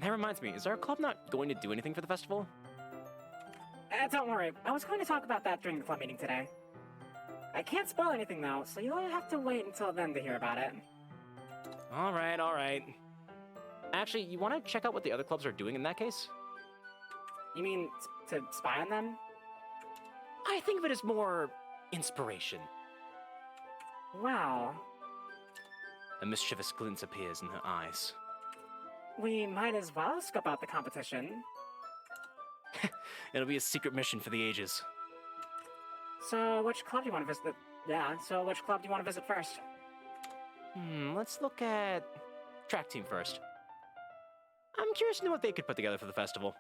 S2: That reminds me, is our club not going to do anything for the festival?
S1: Don't worry, I was going to talk about that during the club meeting today. I can't spoil anything though, so you'll have to wait until then to hear about it.
S2: Alright. Actually, you want to check out what the other clubs are doing in that case?
S1: You mean to spy on them?
S2: I think of it as more inspiration.
S1: Wow.
S2: A mischievous glint appears in her eyes.
S1: We might as well scope out the competition.
S2: It'll be a secret mission for the ages.
S1: So, which club do you want to visit? Which club do you want to visit first?
S2: Let's look at track team first. I'm curious to know what they could put together for the festival.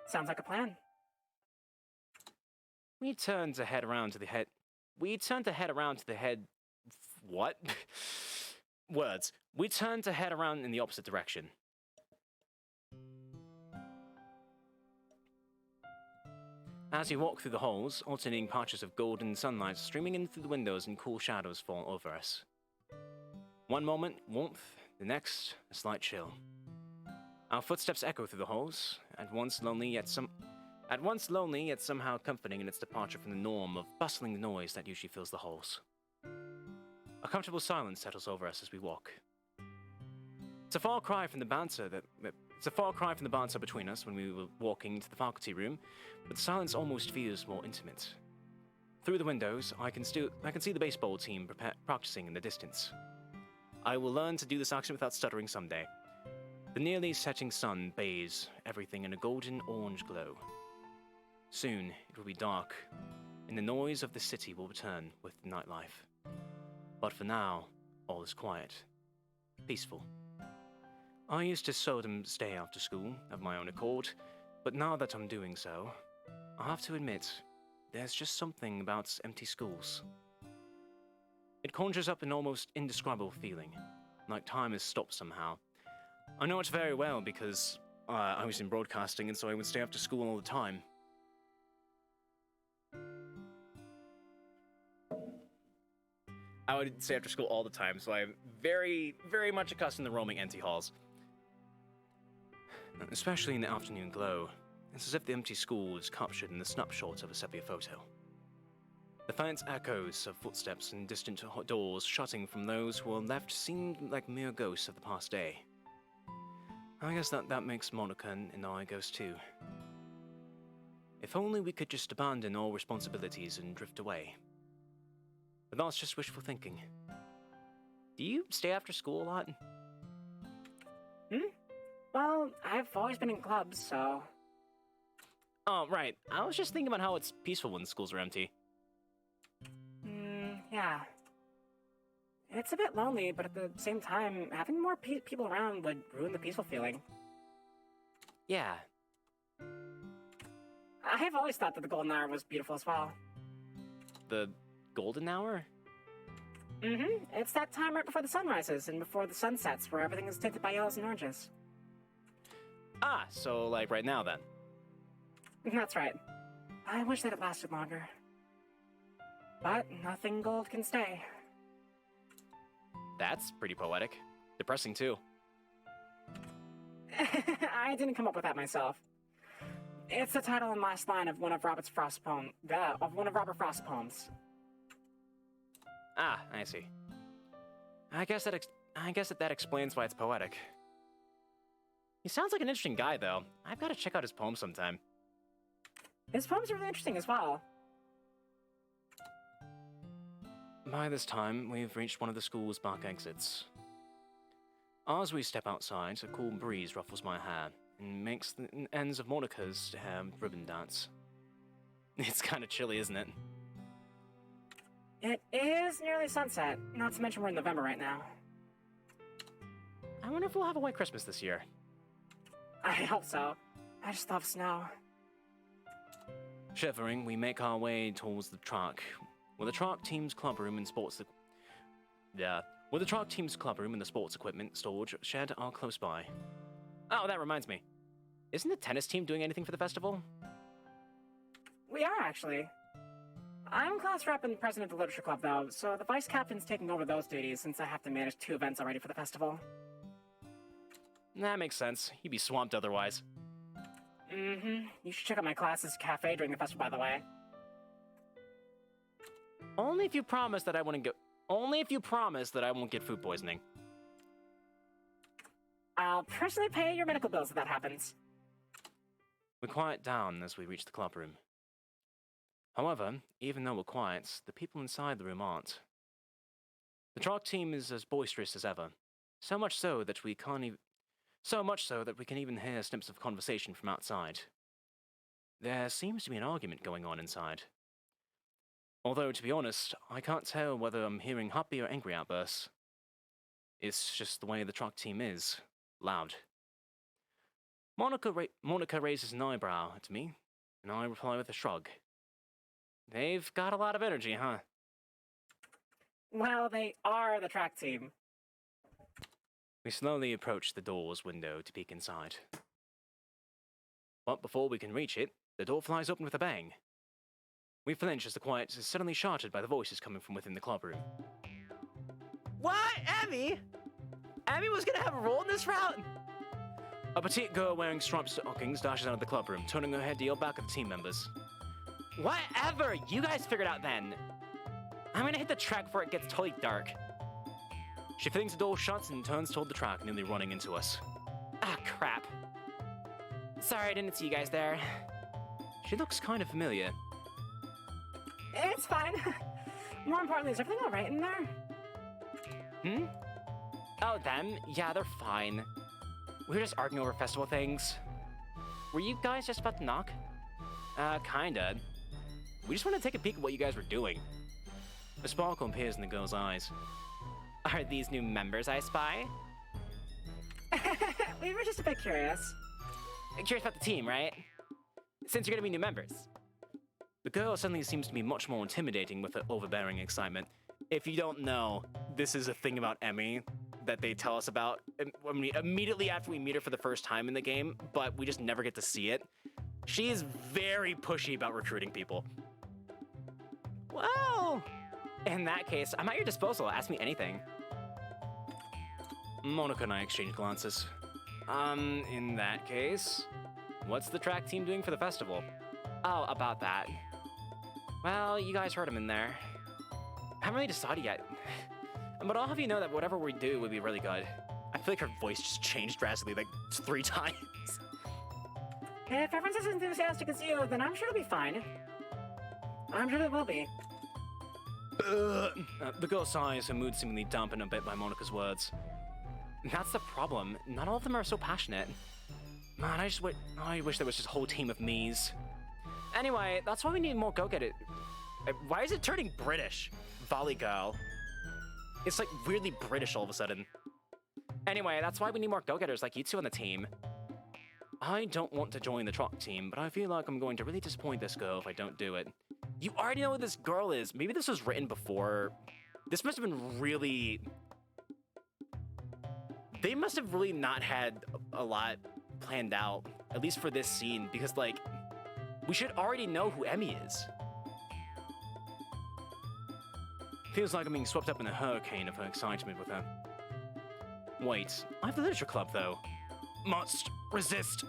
S1: Sounds like a plan.
S2: We turn to head around to the head. What? Words. We turn to head around in the opposite direction. As we walk through the halls, alternating patches of golden sunlight streaming in through the windows and cool shadows fall over us. One moment, warmth, the next, a slight chill. Our footsteps echo through the halls, at once lonely yet somehow comforting in its departure from the norm of bustling noise that usually fills the halls. A comfortable silence settles over us as we walk. It's a far cry from the banter between us when we were walking to the faculty room, but the silence almost feels more intimate. Through the windows, I can see the baseball team practicing in the distance. I will learn to do this action without stuttering someday. The nearly setting sun bathes everything in a golden orange glow. Soon it will be dark, and the noise of the city will return with nightlife. But for now, all is quiet, peaceful. I used to seldom stay after school of my own accord, but now that I'm doing so, I have to admit, there's just something about empty schools. It conjures up an almost indescribable feeling, like time has stopped somehow. I know it very well because I was in broadcasting, and so I would stay after school all the time. I would stay after school all the time, so I'm very, very much accustomed to roaming empty halls. Especially in the afternoon glow, it's as if the empty school is captured in the snapshot of a sepia photo. The faint echoes of footsteps and distant doors shutting from those who are left seemed like mere ghosts of the past day. I guess that makes Monika and I ghosts too. If only we could just abandon all responsibilities and drift away. But that's just wishful thinking. Do you stay after school a lot?
S1: Well, I've always been in clubs, so...
S2: Oh, right. I was just thinking about how it's peaceful when schools are empty.
S1: Yeah. It's a bit lonely, but at the same time, having more people around would ruin the peaceful feeling.
S2: Yeah.
S1: I've always thought that the golden hour was beautiful as well.
S2: The golden hour?
S1: It's that time right before the sun rises and before the sun sets, where everything is tinted by yellows and oranges.
S2: Ah, so like right now then.
S1: That's right. I wish that it lasted longer. But nothing gold can stay.
S2: That's pretty poetic. Depressing, too.
S1: I didn't come up with that myself. It's the title and last line of one of Robert Frost's poems.
S2: Ah, I see. I guess that explains why it's poetic. He sounds like an interesting guy, though. I've got to check out his poems sometime.
S1: His poems are really interesting as well.
S2: By this time, we've reached one of the school's back exits. As we step outside, a cool breeze ruffles my hair and makes the ends of Monika's hair ribbon dance. It's kind of chilly, isn't it?
S1: It is nearly sunset, not to mention we're in November right now.
S2: I wonder if we'll have a white Christmas this year.
S1: I hope so. I just love snow.
S2: Shivering, we make our way towards the track, where the track team's club room and sports equipment storage shed are close by. Oh, that reminds me. Isn't the tennis team doing anything for the festival?
S1: We are, actually. I'm class rep and president of the Literature Club, though, so the vice captain's taking over those duties since I have to manage 2 events already for the festival.
S2: That makes sense. You'd be swamped otherwise.
S1: Mm-hmm. You should check out my class's cafe during the festival, by the way.
S2: Only if you promise that I won't get food poisoning.
S1: I'll personally pay your medical bills if that happens.
S2: We quiet down as we reach the club room. However, even though we're quiet, the people inside the room aren't. The track team is as boisterous as ever, so much so that we can even hear snips of conversation from outside. There seems to be an argument going on inside. Although, to be honest, I can't tell whether I'm hearing happy or angry outbursts. It's just the way the track team is. Loud. Monika raises an eyebrow at me, and I reply with a shrug. They've got a lot of energy, huh?
S1: Well, they are the track team.
S2: We slowly approach the door's window to peek inside. But before we can reach it, the door flies open with a bang. We flinch as the quiet is suddenly shattered by the voices coming from within the clubroom. What? Emmy? Emmy was gonna have a role in this route? A petite girl wearing striped stockings dashes out of the clubroom, turning her head to yell back at the team members. Whatever! You guys figured out then! I'm gonna hit the track before it gets totally dark. She flings the door shut and turns toward the track, nearly running into us. Ah, crap. Sorry I didn't see you guys there. She looks kind of familiar.
S1: It's fine. More importantly, is everything alright in there?
S2: Hmm? Oh, them? Yeah, they're fine. We were just arguing over festival things. Were you guys just about to knock? Kinda. We just want to take a peek at what you guys were doing. A sparkle appears in the girl's eyes. Are these new members I spy?
S1: We were just a bit curious.
S2: Curious about the team, right? Since you're gonna be new members. The girl suddenly seems to be much more intimidating with her overbearing excitement. If you don't know, this is a thing about Emmy that they tell us about immediately after we meet her for the first time in the game, but we just never get to see it. She is very pushy about recruiting people. Well, in that case, I'm at your disposal. Ask me anything. Monika and I exchange glances. In that case, what's the track team doing for the festival? Oh, about that. Well, you guys heard him in there. I haven't really decided yet. But I'll have you know that whatever we do would be really good. I feel like her voice just changed drastically like 3 times.
S1: If everyone's as enthusiastic as you, then I'm sure it'll be fine. I'm sure it will be.
S2: The girl sighs, her mood seemingly dampened a bit by Monika's words. That's the problem. Not all of them are so passionate. Man, I wish there was just a whole team of me's. Anyway, that's why we need more go-getters. Why is it turning British? Volley girl. It's like weirdly British all of a sudden. Anyway, that's why we need more go-getters like you two on the team. I don't want to join the truck team, but I feel like I'm going to really disappoint this girl if I don't do it. You already know who this girl is. Maybe this was written before. This must have been really... They must have really not had a lot planned out, at least for this scene, because, like, we should already know who Emmy is. Feels like I'm being swept up in a hurricane of her excitement with her. Wait, I have the literature club, though. Must resist.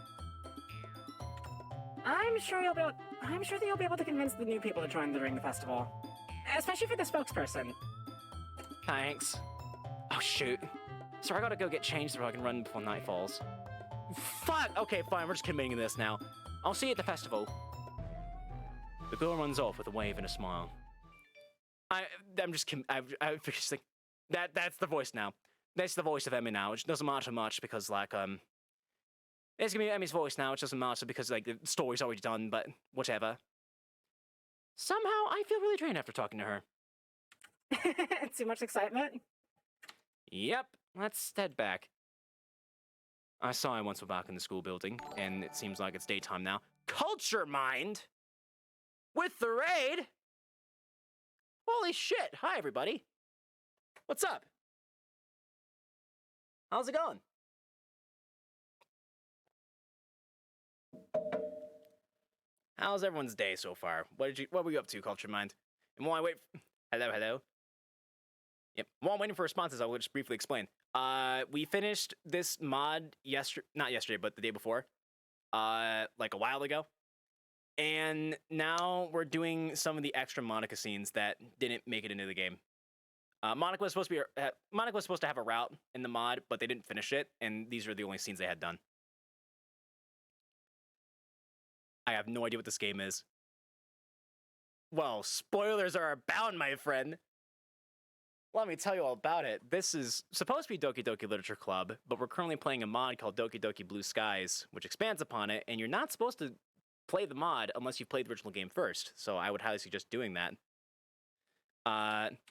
S1: I'm sure that you'll be able to convince the new people to join during the festival. Especially for the spokesperson.
S2: Thanks. Oh, shoot. So I gotta go get changed so I can run before night falls. Fuck! Okay, fine, we're just committing to this now. I'll see you at the festival. The girl runs off with a wave and a smile. I'm just like, that's the voice now. That's the voice of Emmy now, which doesn't matter much because, like, it's gonna be Emmy's voice now, which doesn't matter because, like, the story's already done, but whatever. Somehow, I feel really drained after talking to her.
S1: Too much excitement?
S2: Yep, let's head back. I saw her once we're back in the school building, and it seems like it's daytime now. Culture Mind? With the raid? Holy shit! Hi, everybody. What's up? How's it going? How's everyone's day so far? What were you up to, Culture Mind? And while I wait, hello. Yep. While I'm waiting for responses, I will just briefly explain. We finished this mod not yesterday, but the day before, like a while ago. And now we're doing some of the extra Monika scenes that didn't make it into the game. Monika was supposed to have a route in the mod, but they didn't finish it, and these are the only scenes they had done. I have no idea what this game is. Well, spoilers are abound, my friend. Let me tell you all about it. This is supposed to be Doki Doki Literature Club, but we're currently playing a mod called Doki Doki Blue Skies, which expands upon it, and you're not supposed to play the mod unless you've played the original game first, so I would highly suggest doing that.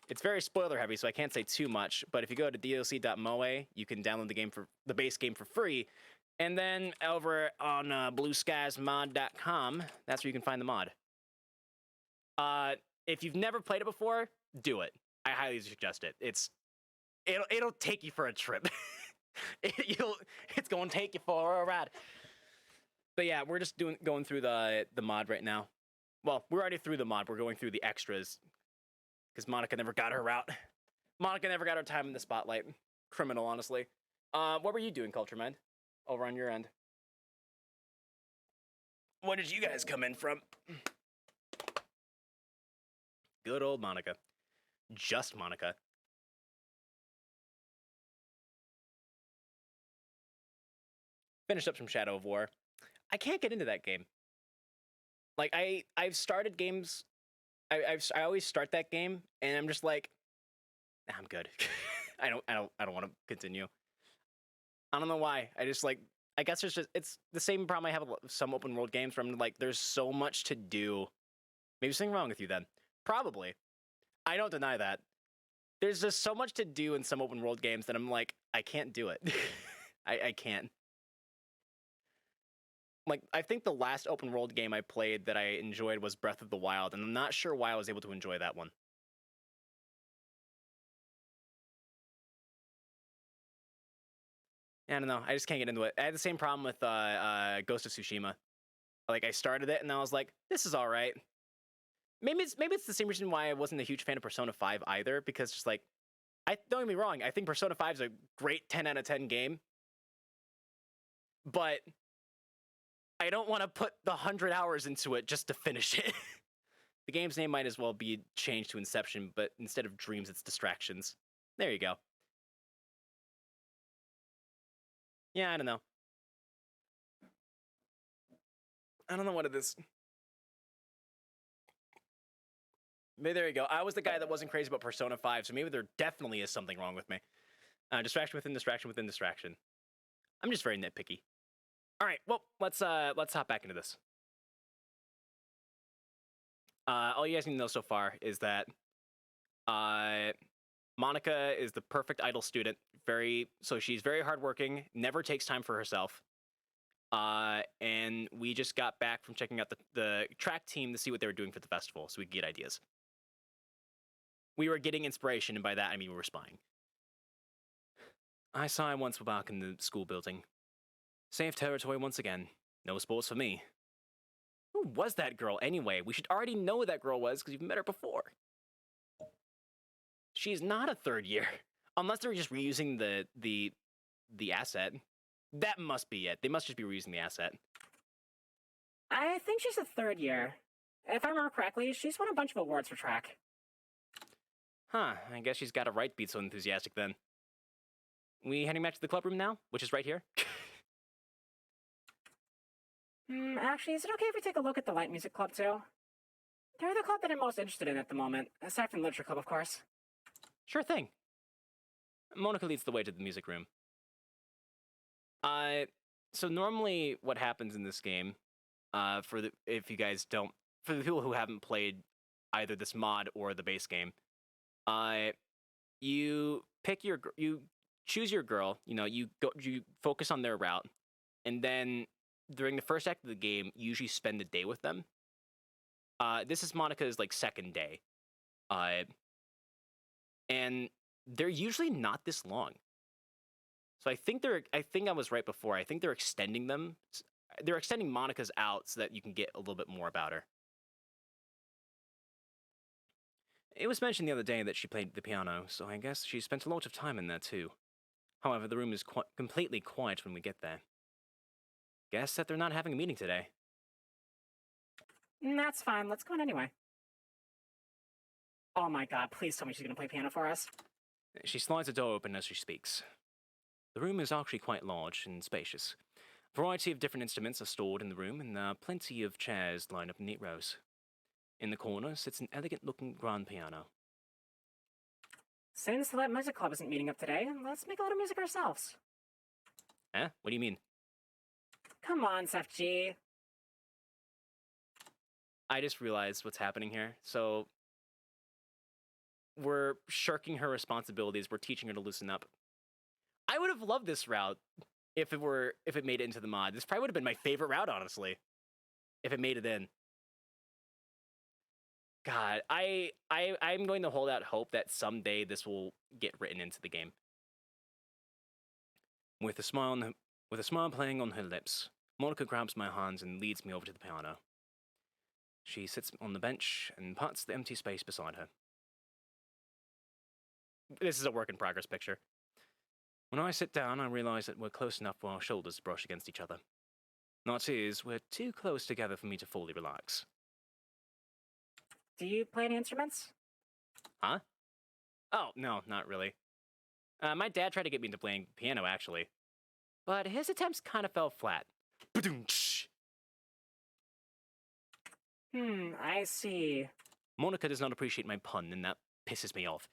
S2: It's very spoiler heavy, so I can't say too much, but if you go to doc.moe, you can download the base game for free, and then over on blueskiesmod.com, that's where you can find the mod. If you've never played it before, do it. I highly suggest it. It'll take you for a trip. It's going to take you for a ride. But yeah, we're just going through the mod right now. Well, we're already through the mod. We're going through the extras because Monika never got her route. Monika never got her time in the spotlight. Criminal, honestly. What were you doing, Culture Mind, over on your end? What did you guys come in from? Good old Monika. Just Monika. Finished up some Shadow of War. I can't get into that game. Like I've started games. I always start that game, and I'm just like, nah, I'm good. I don't want to continue. I don't know why. I just like. I guess it's the same problem I have with some open world games where I'm like, there's so much to do. Maybe something wrong with you then. Probably. I don't deny that. There's just so much to do in some open world games that I'm like, I can't do it. I can't. Like, I think the last open world game I played that I enjoyed was Breath of the Wild, and I'm not sure why I was able to enjoy that one. I don't know. I just can't get into it. I had the same problem with Ghost of Tsushima. Like, I started it, and I was like, this is all right. Maybe it's the same reason why I wasn't a huge fan of Persona 5 either, because just like, don't get me wrong, I think Persona 5 is a great 10 out of 10 game, but I don't want to put the 100 hours into it just to finish it. The game's name might as well be changed to Inception, but instead of dreams, it's distractions. There you go. Yeah, I don't know. I don't know what it is. Maybe there you go. I was the guy that wasn't crazy about Persona 5, so maybe there definitely is something wrong with me. Distraction within distraction within distraction. I'm just very nitpicky. All right, well, let's hop back into this. All you guys need to know so far is that Monika is the perfect idol student. So she's very hardworking, never takes time for herself. And we just got back from checking out the track team to see what they were doing for the festival, so we could get ideas. We were getting inspiration, and by that I mean we were spying. I saw him once back in the school building. Safe territory once again. No sports for me. Who was that girl anyway? We should already know who that girl was because you've met her before. she's not a third year. Unless they're just reusing the asset. That must be it. They must just be reusing the asset.
S1: I think she's a third year. If I remember correctly, she's won a bunch of awards for track.
S2: Huh, I guess she's got a right to be so enthusiastic then. We heading back to the club room now, which is right here?
S1: Actually, is it okay if we take a look at the light music club too? They're the club that I'm most interested in at the moment, aside from the literature club, of course.
S2: Sure thing. Monika leads the way to the music room. So normally what happens in this game, for the people who haven't played either this mod or the base game, you choose your girl, you focus on their route, and then during the first act of the game, you usually spend the day with them. This is Monika's second day. And they're usually not this long. So I think I was right before. I think they're extending them. They're extending Monika's out so that you can get a little bit more about her. It was mentioned the other day that she played the piano, so I guess she spent a lot of time in there too. However, the room is completely quiet when we get there. Guess that they're not having a meeting today.
S1: That's fine. Let's go in anyway. Oh my god, please tell me she's gonna play piano for us.
S2: She slides the door open as she speaks. The room is actually quite large and spacious. A variety of different instruments are stored in the room, and there are plenty of chairs lined up in neat rows. In the corner sits an elegant-looking grand piano.
S1: Since the Light Music Club isn't meeting up today, let's make a little music ourselves.
S2: Eh? What do you mean?
S1: Come on, CEFG.
S2: I just realized what's happening here. So, we're shirking her responsibilities. We're teaching her to loosen up. I would have loved this route if it made it into the mod. This probably would have been my favorite route, honestly, if it made it in. God, I'm going to hold out hope that someday this will get written into the game. With a smile playing on her lips, Monika grabs my hands and leads me over to the piano. She sits on the bench and pats the empty space beside her. This is a work in progress picture. When I sit down, I realize that we're close enough for our shoulders to brush against each other. That is, we're too close together for me to fully relax.
S1: Do you play any instruments?
S2: Huh? Oh, no, not really. My dad tried to get me into playing piano, actually. But his attempts kind of fell flat.
S1: I see.
S2: Monika does not appreciate my pun, and that pisses me off.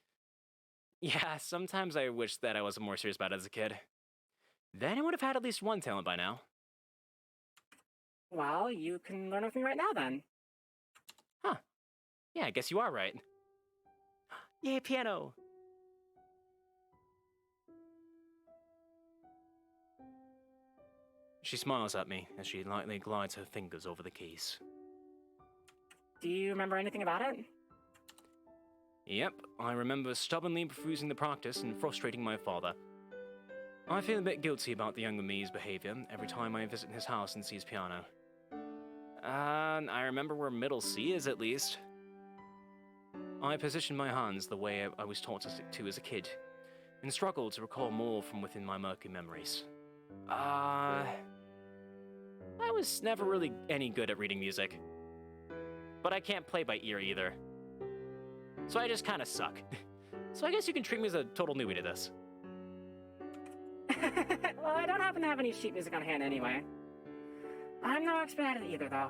S2: Yeah, sometimes I wish that I wasn't more serious about it as a kid. Then I would have had at least one talent by now.
S1: Well, you can learn with me right now, then.
S2: Huh. Yeah, I guess you are right. Yay, piano! She smiles at me as she lightly glides her fingers over the keys.
S1: Do you remember anything about it?
S2: Yep, I remember stubbornly refusing the practice and frustrating my father. I feel a bit guilty about the younger me's behavior every time I visit his house and see his piano. I remember where middle C is, at least. I position my hands the way I was taught to as a kid, and struggle to recall more from within my murky memories. I was never really any good at reading music. But I can't play by ear either. So I just kind of suck. So I guess you can treat me as a total newbie to this.
S1: Well, I don't happen to have any sheet music on hand anyway. I'm no expert at it either, though.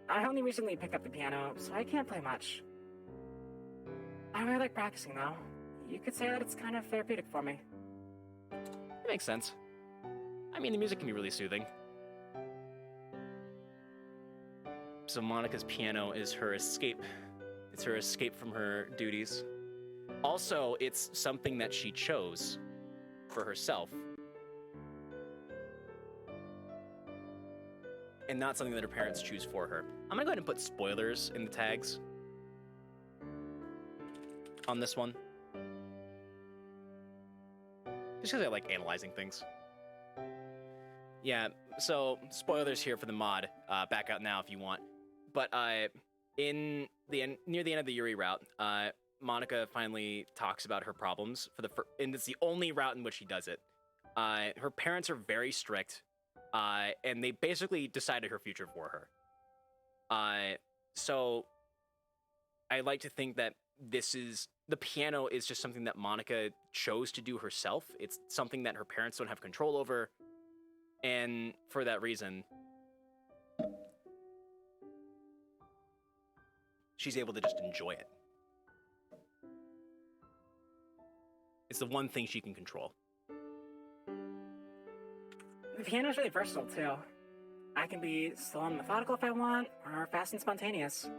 S1: I only recently picked up the piano, so I can't play much. I really like practicing, though. You could say that it's kind of therapeutic for me.
S2: It makes sense. I mean, the music can be really soothing. So Monika's piano is her escape. It's her escape from her duties. Also, it's something that she chose for herself. And not something that her parents choose for her. I'm gonna go ahead and put spoilers in the tags on this one. Just because I like analyzing things. Yeah, so spoilers here for the mod. Back out now if you want. But near the end of the Yuri route, Monika finally talks about her problems and it's the only route in which she does it. Her parents are very strict, and they basically decided her future for her. So I like to think that the piano is just something that Monika chose to do herself. It's something that her parents don't have control over, and for that reason, she's able to just enjoy it. It's the one thing she can control.
S1: The piano's really versatile, too. I can be slow and methodical if I want, or fast and spontaneous.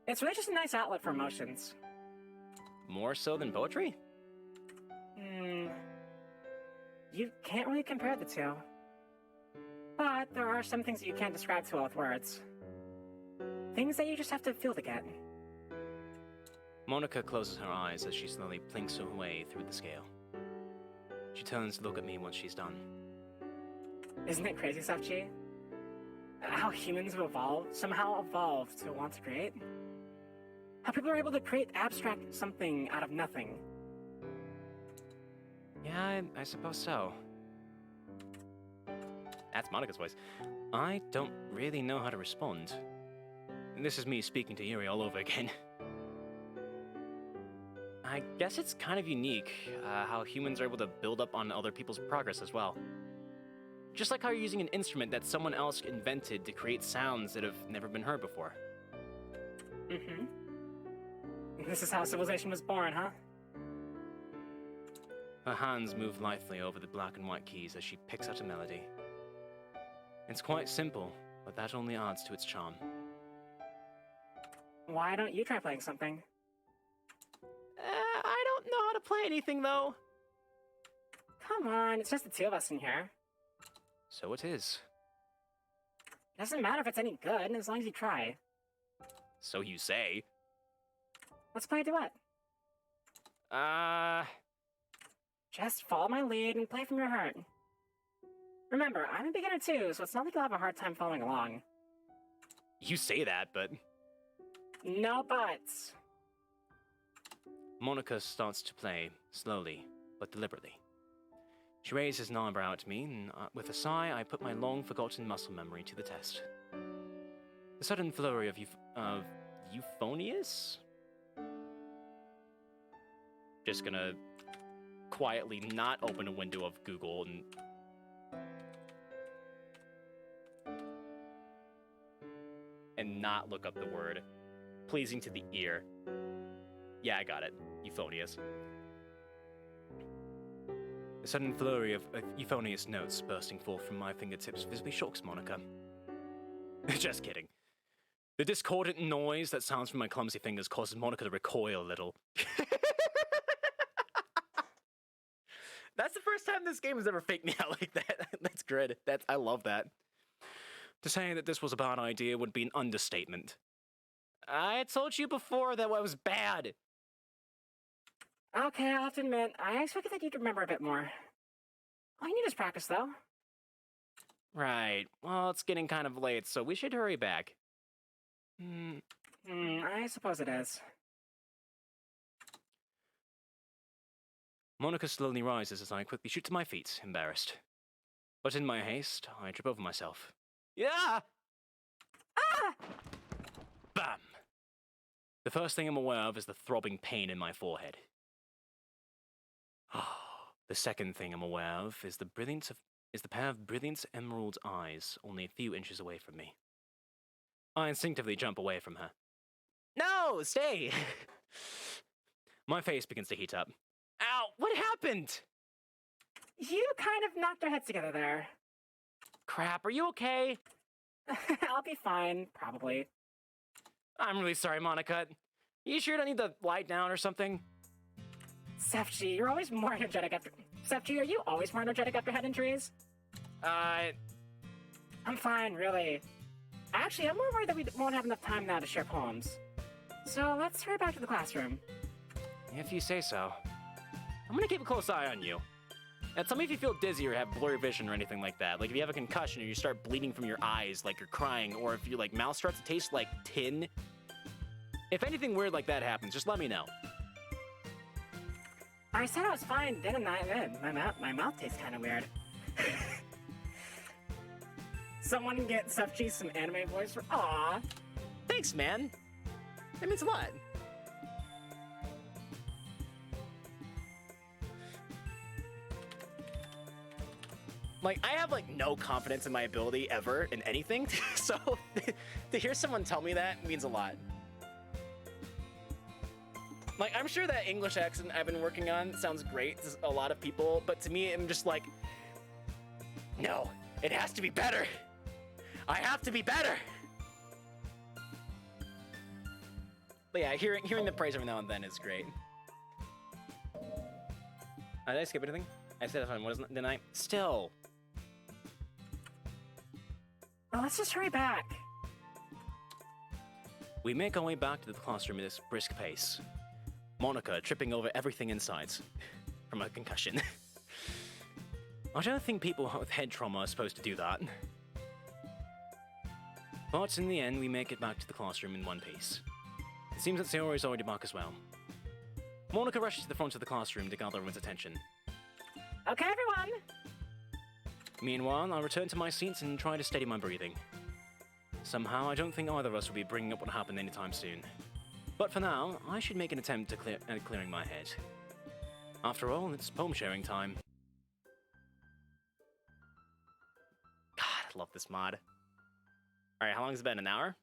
S1: It's really just a nice outlet for emotions.
S2: More so than poetry?
S1: You can't really compare the two. But there are some things that you can't describe too well with words. Things that you just have to feel to get.
S2: Monika closes her eyes as she slowly plinks her way through the scale. She turns to look at me once she's done.
S1: Isn't it crazy, CEFG? How humans have somehow evolved to want to create? How people are able to create abstract something out of nothing.
S2: Yeah, I suppose so. That's Monika's voice. I don't really know how to respond. And this is me speaking to Yuri all over again. I guess it's kind of unique how humans are able to build up on other people's progress as well. Just like how you're using an instrument that someone else invented to create sounds that have never been heard before.
S1: Mm-hmm. This is how civilization was born, huh?
S2: Her hands move lightly over the black and white keys as she picks out a melody. It's quite simple, but that only adds to its charm.
S1: Why don't you try playing something?
S2: I don't know how to play anything, though.
S1: Come on, it's just the two of us in here.
S2: So it is.
S1: It doesn't matter if it's any good, as long as you try.
S2: So you say.
S1: Let's play a duet. Just follow my lead and play from your heart. Remember, I'm a beginner too, so it's not like you'll have a hard time following along.
S2: You say that, but...
S1: No buts.
S2: Monika starts to play, slowly, but deliberately. She raises an eyebrow at me, and with a sigh, I put my long-forgotten muscle memory to the test. The sudden flurry of euphonious? Just gonna quietly not open a window of Google and not look up the word. Pleasing to the ear. Yeah, I got it. Euphonious. The sudden flurry of euphonious notes bursting forth from my fingertips visibly shocks Monika. Just kidding. The discordant noise that sounds from my clumsy fingers causes Monika to recoil a little. That's the first time this game has ever faked me out like that. That's good. I love that. To say that this was a bad idea would be an understatement. I told you before that I was bad.
S1: Okay, I'll have to admit, I expected that you'd remember a bit more. All you need is practice, though.
S2: Right. Well, it's getting kind of late, so we should hurry back.
S1: I suppose it is.
S2: Monika slowly rises as I quickly shoot to my feet, embarrassed. But in my haste, I trip over myself. Yeah!
S1: Ah!
S2: Bam! The first thing I'm aware of is the throbbing pain in my forehead. The second thing I'm aware of is the pair of brilliant emerald eyes only a few inches away from me. I instinctively jump away from her. No, stay! My face begins to heat up. Ow, what happened?
S1: You kind of knocked our heads together there.
S2: Crap, are you okay?
S1: I'll be fine, probably.
S2: I'm really sorry, Monika. You sure don't need to lie down or something?
S1: CEFG, you're always more energetic after... CEFG, are you always more energetic after head injuries? I'm fine, really. Actually, I'm more worried that we won't have enough time now to share poems. So let's hurry back to the classroom.
S2: If you say so. I'm gonna keep a close eye on you. And tell me if you feel dizzy or have blurry vision or anything like that. Like if you have a concussion or you start bleeding from your eyes like you're crying, or if your mouth starts to taste like tin. If anything weird like that happens, just let me know.
S1: I said I was fine, didn't I? My mouth tastes kind of weird. Someone get CEFG some anime voice for. Aww.
S2: Thanks, man. That means a lot. Like, I have, like, no confidence in my ability ever in anything, so to hear someone tell me that means a lot. Like, I'm sure that English accent I've been working on sounds great to a lot of people, but to me, I'm just like, no, it has to be better. I have to be better. But yeah, hearing the praise every now and then is great. Did I skip anything? I said that wasn't, didn't I? Still.
S1: Well, let's just hurry back.
S2: We make our way back to the classroom at this brisk pace. Monika tripping over everything in sight from a concussion. I don't think people with head trauma are supposed to do that. But in the end, we make it back to the classroom in one piece. It seems that Sayori is already back as well. Monika rushes to the front of the classroom to gather everyone's attention.
S1: Okay, everyone!
S2: Meanwhile, I'll return to my seats and try to steady my breathing. Somehow, I don't think either of us will be bringing up what happened anytime soon. But for now, I should make an attempt at clearing my head. After all, it's poem sharing time. God, I love this mod. Alright, how long has it been? An hour?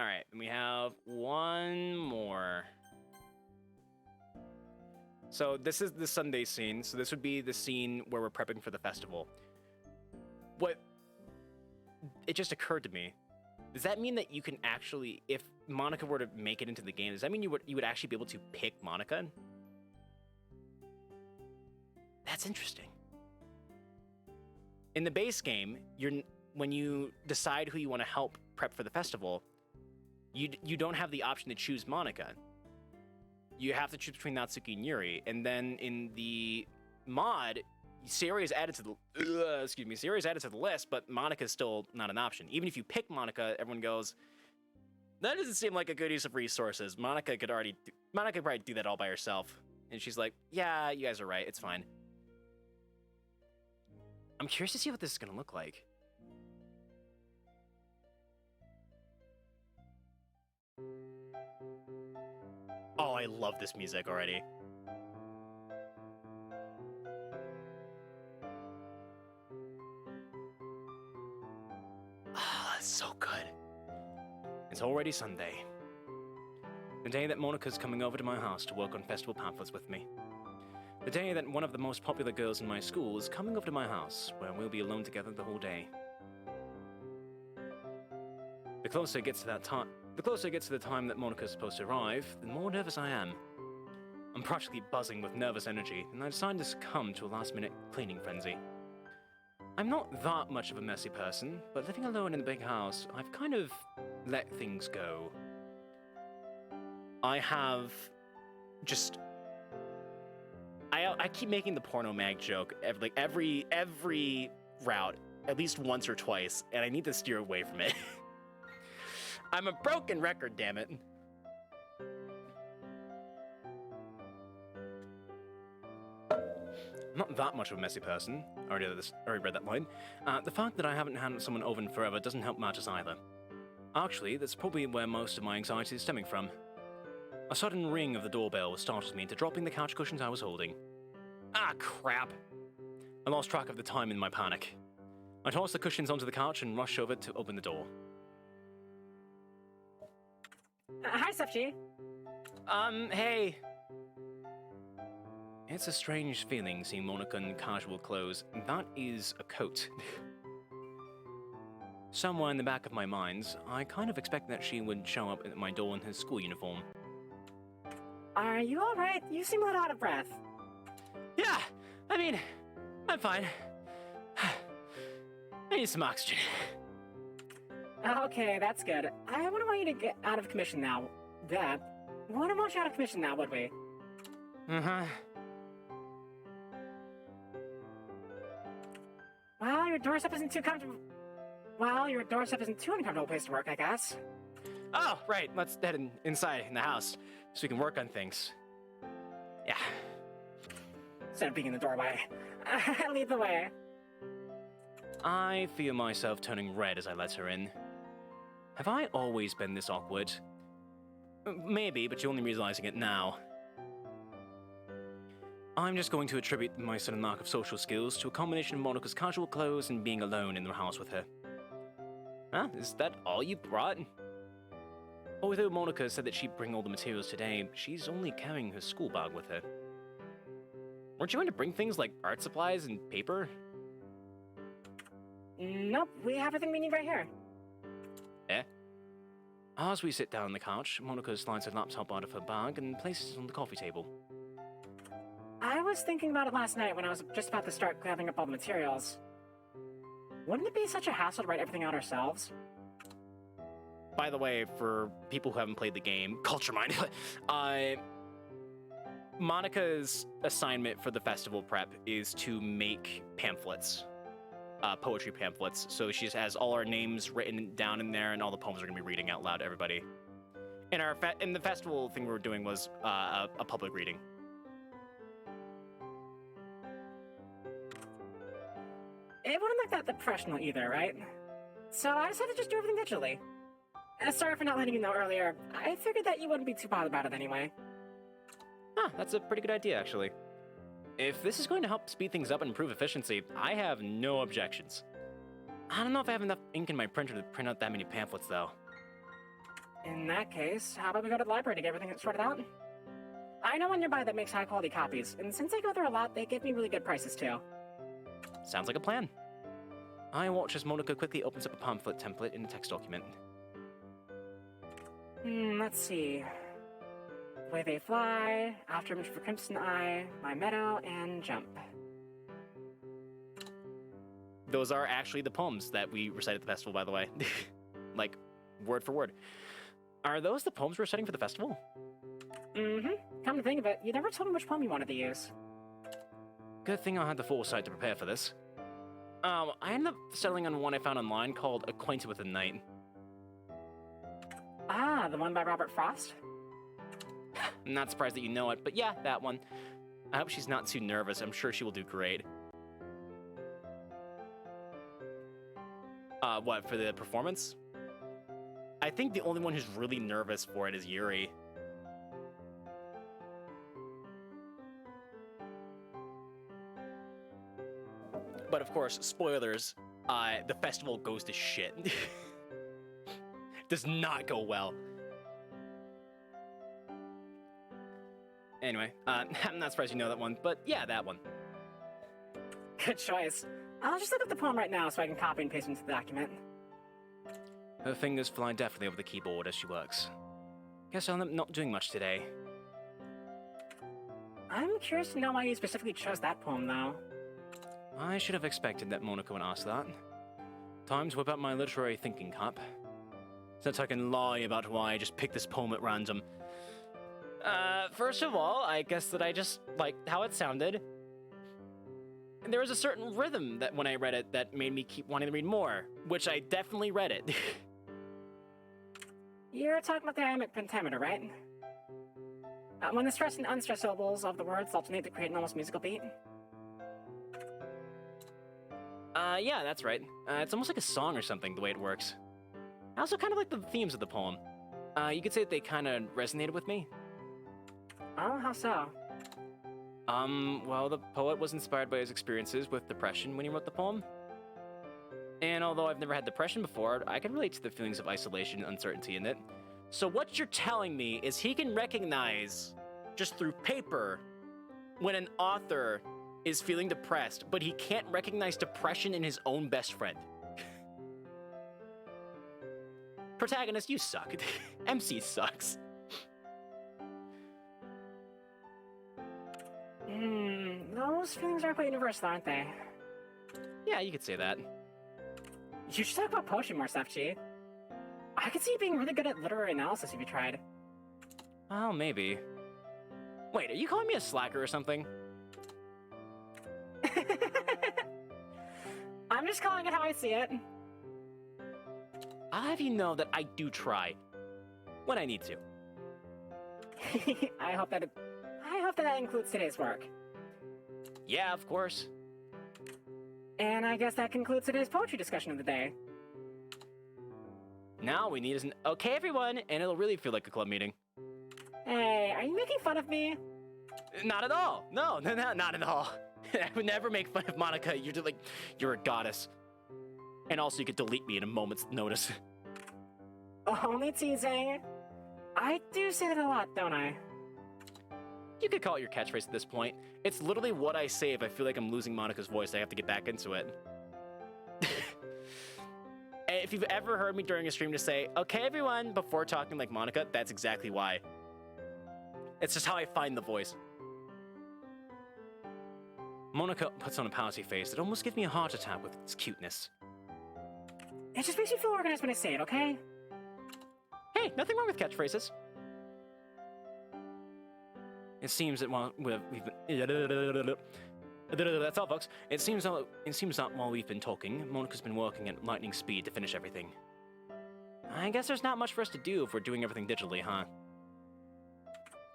S2: Alright, we have one more. So this is the Sunday scene, so this would be the scene where we're prepping for the festival. It just occurred to me. Does that mean that you can actually, if Monika were to make it into the game, does that mean you would actually be able to pick Monika? That's interesting. In the base game, when you decide who you want to help prep for the festival, you don't have the option to choose Monika. You have to choose between Natsuki and Yuri, and then in the mod, Sayori is added to the Sayori is added to the list, but Monika is still not an option. Even if you pick Monika, everyone goes, that doesn't seem like a good use of resources. Monika could probably do that all by herself. And she's like, yeah, you guys are right, it's fine. I'm curious to see what this is gonna look like. Oh, I love this music already. Ah, it's so good. It's already Sunday. The day that Monika's coming over to my house to work on festival pamphlets with me. The day that one of the most popular girls in my school is coming over to my house, where we'll be alone together the whole day. The closer it gets to the time that Monika's supposed to arrive, the more nervous I am. I'm practically buzzing with nervous energy, and I decide to succumb to a last-minute cleaning frenzy. I'm not that much of a messy person, but living alone in the big house, I've kind of let things go. I have just... I keep making the porno mag joke every route, at least once or twice, and I need to steer away from it. I'm a broken record, damn it. I'm not that much of a messy person. I already read that line. The fact that I haven't had someone over in forever doesn't help matters either. Actually, that's probably where most of my anxiety is stemming from. A sudden ring of the doorbell startled me into dropping the couch cushions I was holding. Ah, crap! I lost track of the time in my panic. I tossed the cushions onto the couch and rushed over to open the door.
S1: Hi, CEFG.
S2: Hey. It's a strange feeling seeing Monika in casual clothes. That is a coat. Somewhere in the back of my mind, I kind of expected that she would show up at my door in her school uniform.
S1: Are you alright? You seem a little out of breath.
S2: Yeah, I mean, I'm fine. I need some oxygen.
S1: Okay, that's good. I wouldn't want you to get out of commission now. We wouldn't want you out of commission now, would we?
S2: Uh-huh.
S1: Well, your doorstep isn't too comfortable. Well, your doorstep isn't too uncomfortable place to work, I guess.
S2: Oh, right. Let's head inside in the house so we can work on things. Yeah.
S1: Instead of being in the doorway, lead the way.
S2: I feel myself turning red as I let her in. Have I always been this awkward? Maybe, but you're only realizing it now. I'm just going to attribute my sudden lack of social skills to a combination of Monika's casual clothes and being alone in the house with her. Huh? Is that all you brought? Although Monika said that she'd bring all the materials today, she's only carrying her school bag with her. Weren't you going to bring things like art supplies and paper?
S1: Nope, we have everything we need right here.
S2: Eh? As we sit down on the couch, Monika slides her laptop out of her bag and places it on the coffee table.
S1: I was thinking about it last night when I was just about to start gathering up all the materials. Wouldn't it be such a hassle to write everything out ourselves?
S2: By the way, for people who haven't played the game, culture mine, Monika's assignment for the festival prep is to make pamphlets, poetry pamphlets. So she just has all our names written down in there, and all the poems are going to be reading out loud to everybody. In the festival thing we were doing was a public reading.
S1: It wouldn't look that professional either, right? So I decided to just do everything digitally. Sorry for not letting you know earlier. I figured that you wouldn't be too bothered about it anyway.
S2: Huh, that's a pretty good idea, actually. If this is going to help speed things up and improve efficiency, I have no objections. I don't know if I have enough ink in my printer to print out that many pamphlets, though.
S1: In that case, how about we go to the library to get everything sorted out? I know one nearby that makes high-quality copies, and since I go there a lot, they give me really good prices, too.
S2: Sounds like a plan. I watch as Monika quickly opens up a pamphlet template in a text document.
S1: Let's see. The Way They Fly, Afterimage for Crimson Eye, My Meadow, and Jump.
S2: Those are actually the poems that we recite at the festival, by the way. Like, word for word. Are those the poems we're reciting for the festival?
S1: Mm-hmm. Come to think of it, you never told me which poem you wanted to use.
S2: Good thing I had the foresight to prepare for this. I ended up settling on one I found online called Acquainted with the Night.
S1: Ah, the one by Robert Frost?
S2: I'm not surprised that you know it, but yeah, that one. I hope she's not too nervous. I'm sure she will do great. What, for the performance? I think the only one who's really nervous for it is Yuri. But of course, spoilers, the festival goes to shit. Does not go well. Anyway, I'm not surprised you know that one, but yeah, that one.
S1: Good choice. I'll just look up the poem right now so I can copy and paste it into the document.
S2: Her fingers fly deftly over the keyboard as she works. Guess I'm not doing much today.
S1: I'm curious to know why you specifically chose that poem, though.
S2: I should have expected that Monika would ask that. Time to whip out my literary thinking cap. Since I can lie about why I just picked this poem at random. First of all, I guess that I just liked how it sounded. And there was a certain rhythm that when I read it that made me keep wanting to read more, which I definitely read it.
S1: You're talking about the iambic pentameter, right? When the stressed and unstressed syllables of the words alternate to create an almost musical beat?
S2: Yeah, that's right. It's almost like a song or something, the way it works. I also kind of like the themes of the poem. You could say that they kind of resonated with me.
S1: Oh, how so?
S2: Well, the poet was inspired by his experiences with depression when he wrote the poem. And although I've never had depression before, I can relate to the feelings of isolation and uncertainty in it. So what you're telling me is he can recognize, just through paper, when an author is feeling depressed, but he can't recognize depression in his own best friend. Protagonist, you suck. MC sucks.
S1: Those feelings are quite universal, aren't they?
S2: Yeah, you could say that.
S1: You should talk about poetry more, CEFG. I could see you being really good at literary analysis if you tried.
S2: Oh, maybe. Wait, are you calling me a slacker or something?
S1: I'm just calling it how I see it.
S2: I'll have you know that I do try. when I need to.
S1: I hope that includes today's work.
S2: Yeah, of course.
S1: And I guess that concludes today's poetry discussion of the day.
S2: Now we need is an okay, everyone, and it'll really feel like a club meeting.
S1: Hey, are you making fun of me?
S2: Not at all. No, not at all. I would never make fun of Monika. You're a goddess. And also, you could delete me in a moment's notice.
S1: Only teasing. I do say that a lot, don't I?
S2: You could call it your catchphrase at this point. It's literally what I say if I feel like I'm losing Monika's voice. I have to get back into it. If you've ever heard me during a stream to say, okay, everyone, before talking like Monika, that's exactly why. It's just how I find the voice. Monika puts on a pouty face that almost gives me a heart attack with its cuteness.
S1: It just makes me feel organized when I say it, okay?
S2: Hey, nothing wrong with catchphrases. It seems that while that's all, folks. It seems that while we've been talking, Monika's been working at lightning speed to finish everything. I guess there's not much for us to do if we're doing everything digitally, huh?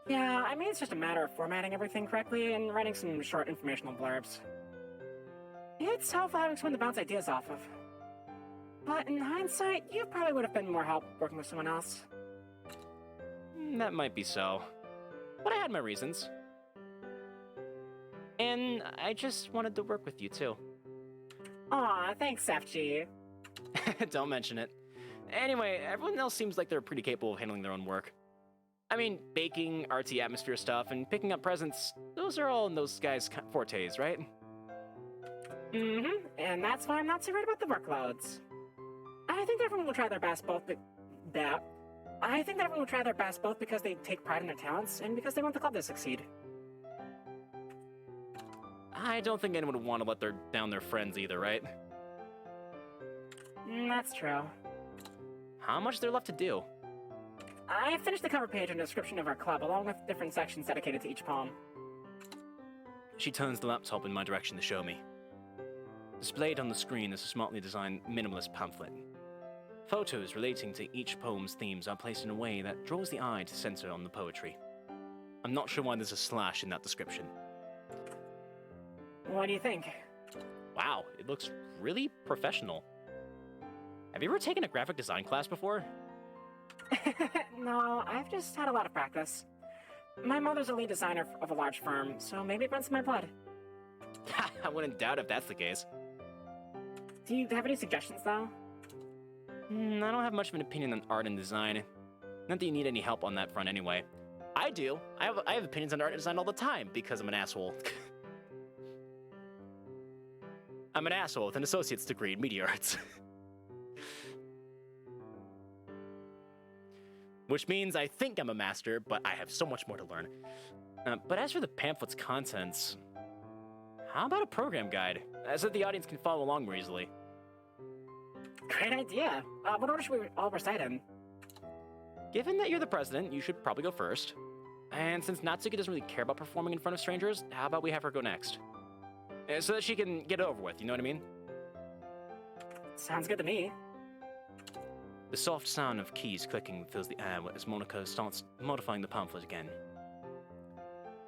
S1: Yeah, I mean, it's just a matter of formatting everything correctly and writing some short informational blurbs. It's helpful having someone to bounce ideas off of. But in hindsight, you probably would have been more help working with someone else.
S2: That might be so. But I had my reasons. And I just wanted to work with you, too.
S1: Aw, thanks, CEFG.
S2: Don't mention it. Anyway, everyone else seems like they're pretty capable of handling their own work. I mean, baking, artsy atmosphere stuff, and picking up presents, those are all in those guys' fortes, right?
S1: Mm-hmm, and that's why I'm not so worried about the workloads. I think everyone will try their best both because they take pride in their talents and because they want the club to succeed.
S2: I don't think anyone would want to let down their friends either, right?
S1: That's true.
S2: How much is there left to do?
S1: I finished the cover page and description of our club, along with different sections dedicated to each poem.
S2: She turns the laptop in my direction to show me. Displayed on the screen is a smartly designed minimalist pamphlet. Photos relating to each poem's themes are placed in a way that draws the eye to center on the poetry. I'm not sure why there's a slash in that description.
S1: What do you think?
S2: Wow, it looks really professional. Have you ever taken a graphic design class before?
S1: No, I've just had a lot of practice. My mother's a lead designer of a large firm, so maybe it runs in my blood.
S2: I wouldn't doubt if that's the case.
S1: Do you have any suggestions, though?
S2: I don't have much of an opinion on art and design. Not that you need any help on that front anyway. I do. I have opinions on art and design all the time because I'm an asshole. I'm an asshole with an associate's degree in media arts. Which means I think I'm a master, but I have so much more to learn. But as for the pamphlet's contents, how about a program guide, so that the audience can follow along more easily?
S1: Great idea. What order should we all recite in?
S2: Given that you're the president, you should probably go first. And since Natsuki doesn't really care about performing in front of strangers, how about we have her go next? So that she can get it over with, you know what I mean?
S1: Sounds good to me.
S2: The soft sound of keys clicking fills the air as Monika starts modifying the pamphlet again.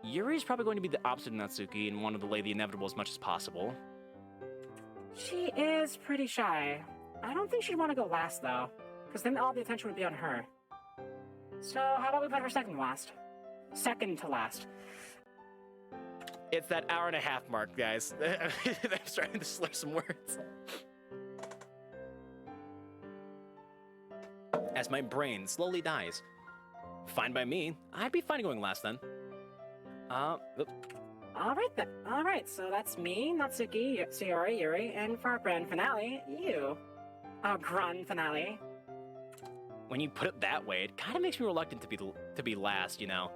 S2: Yuri's probably going to be the opposite of Natsuki and want to delay the inevitable as much as possible.
S1: She is pretty shy. I don't think she'd want to go last, though, because then all the attention would be on her. So how about we put her second to last? Second to last.
S2: It's that hour-and-a-half mark, guys. I'm starting to slur some words. As my brain slowly dies. Fine by me. I'd be fine going last then.
S1: Alright then. Alright, so that's me, Natsuki, Sayori, Yuri, and for our grand finale, you. Our grand finale.
S2: When you put it that way, it kind of makes me reluctant to be last, you know.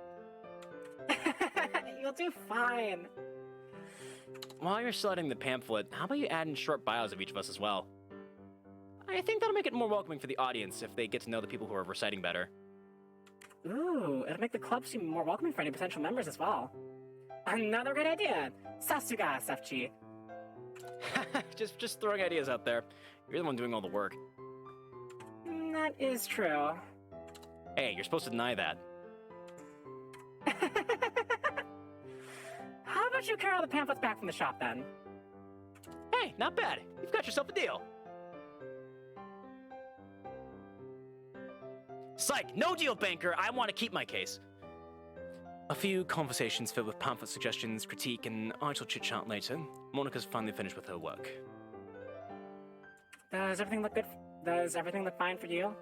S1: You'll do fine.
S2: While you're studying the pamphlet, how about you add in short bios of each of us as well? I think that'll make it more welcoming for the audience if they get to know the people who are reciting better.
S1: Ooh, it'll make the club seem more welcoming for any potential members as well. Another great idea. Sasuga, CEFG.
S2: just throwing ideas out there. You're the one doing all the work.
S1: That is true.
S2: Hey, you're supposed to deny that.
S1: How about you carry all the pamphlets back from the shop then?
S2: Hey, not bad. You've got yourself a deal. Psych, no deal, banker. I want to keep my case. A few conversations filled with pamphlet suggestions, critique, and idle chit-chat later, Monika's finally finished with her work.
S1: Does everything look good? Does everything look fine for you?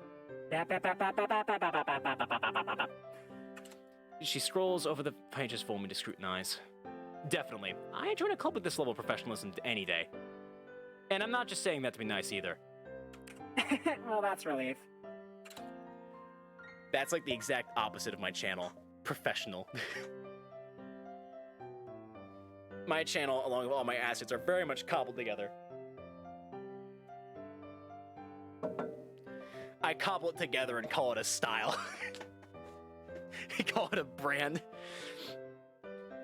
S2: She scrolls over the pages for me to scrutinize. Definitely. I join a club with this level of professionalism any day. And I'm not just saying that to be nice either.
S1: Well, that's relief.
S2: That's like the exact opposite of my channel. Professional. My channel, along with all my assets, are very much cobbled together. I cobble it together and call it a style. I call it a brand.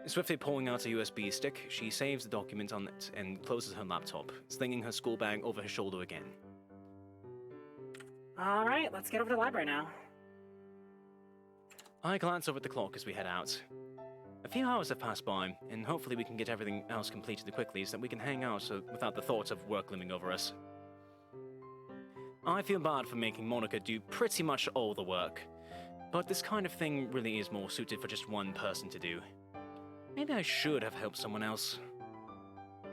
S2: Swiftly pulling out a USB stick, she saves the document on it and closes her laptop, slinging her school bag over her shoulder again.
S1: Alright, let's get over to the library now.
S2: I glance over at the clock as we head out. A few hours have passed by, and hopefully we can get everything else completed quickly so that we can hang out without the thoughts of work looming over us. I feel bad for making Monika do pretty much all the work, but this kind of thing really is more suited for just one person to do. Maybe I should have helped someone else.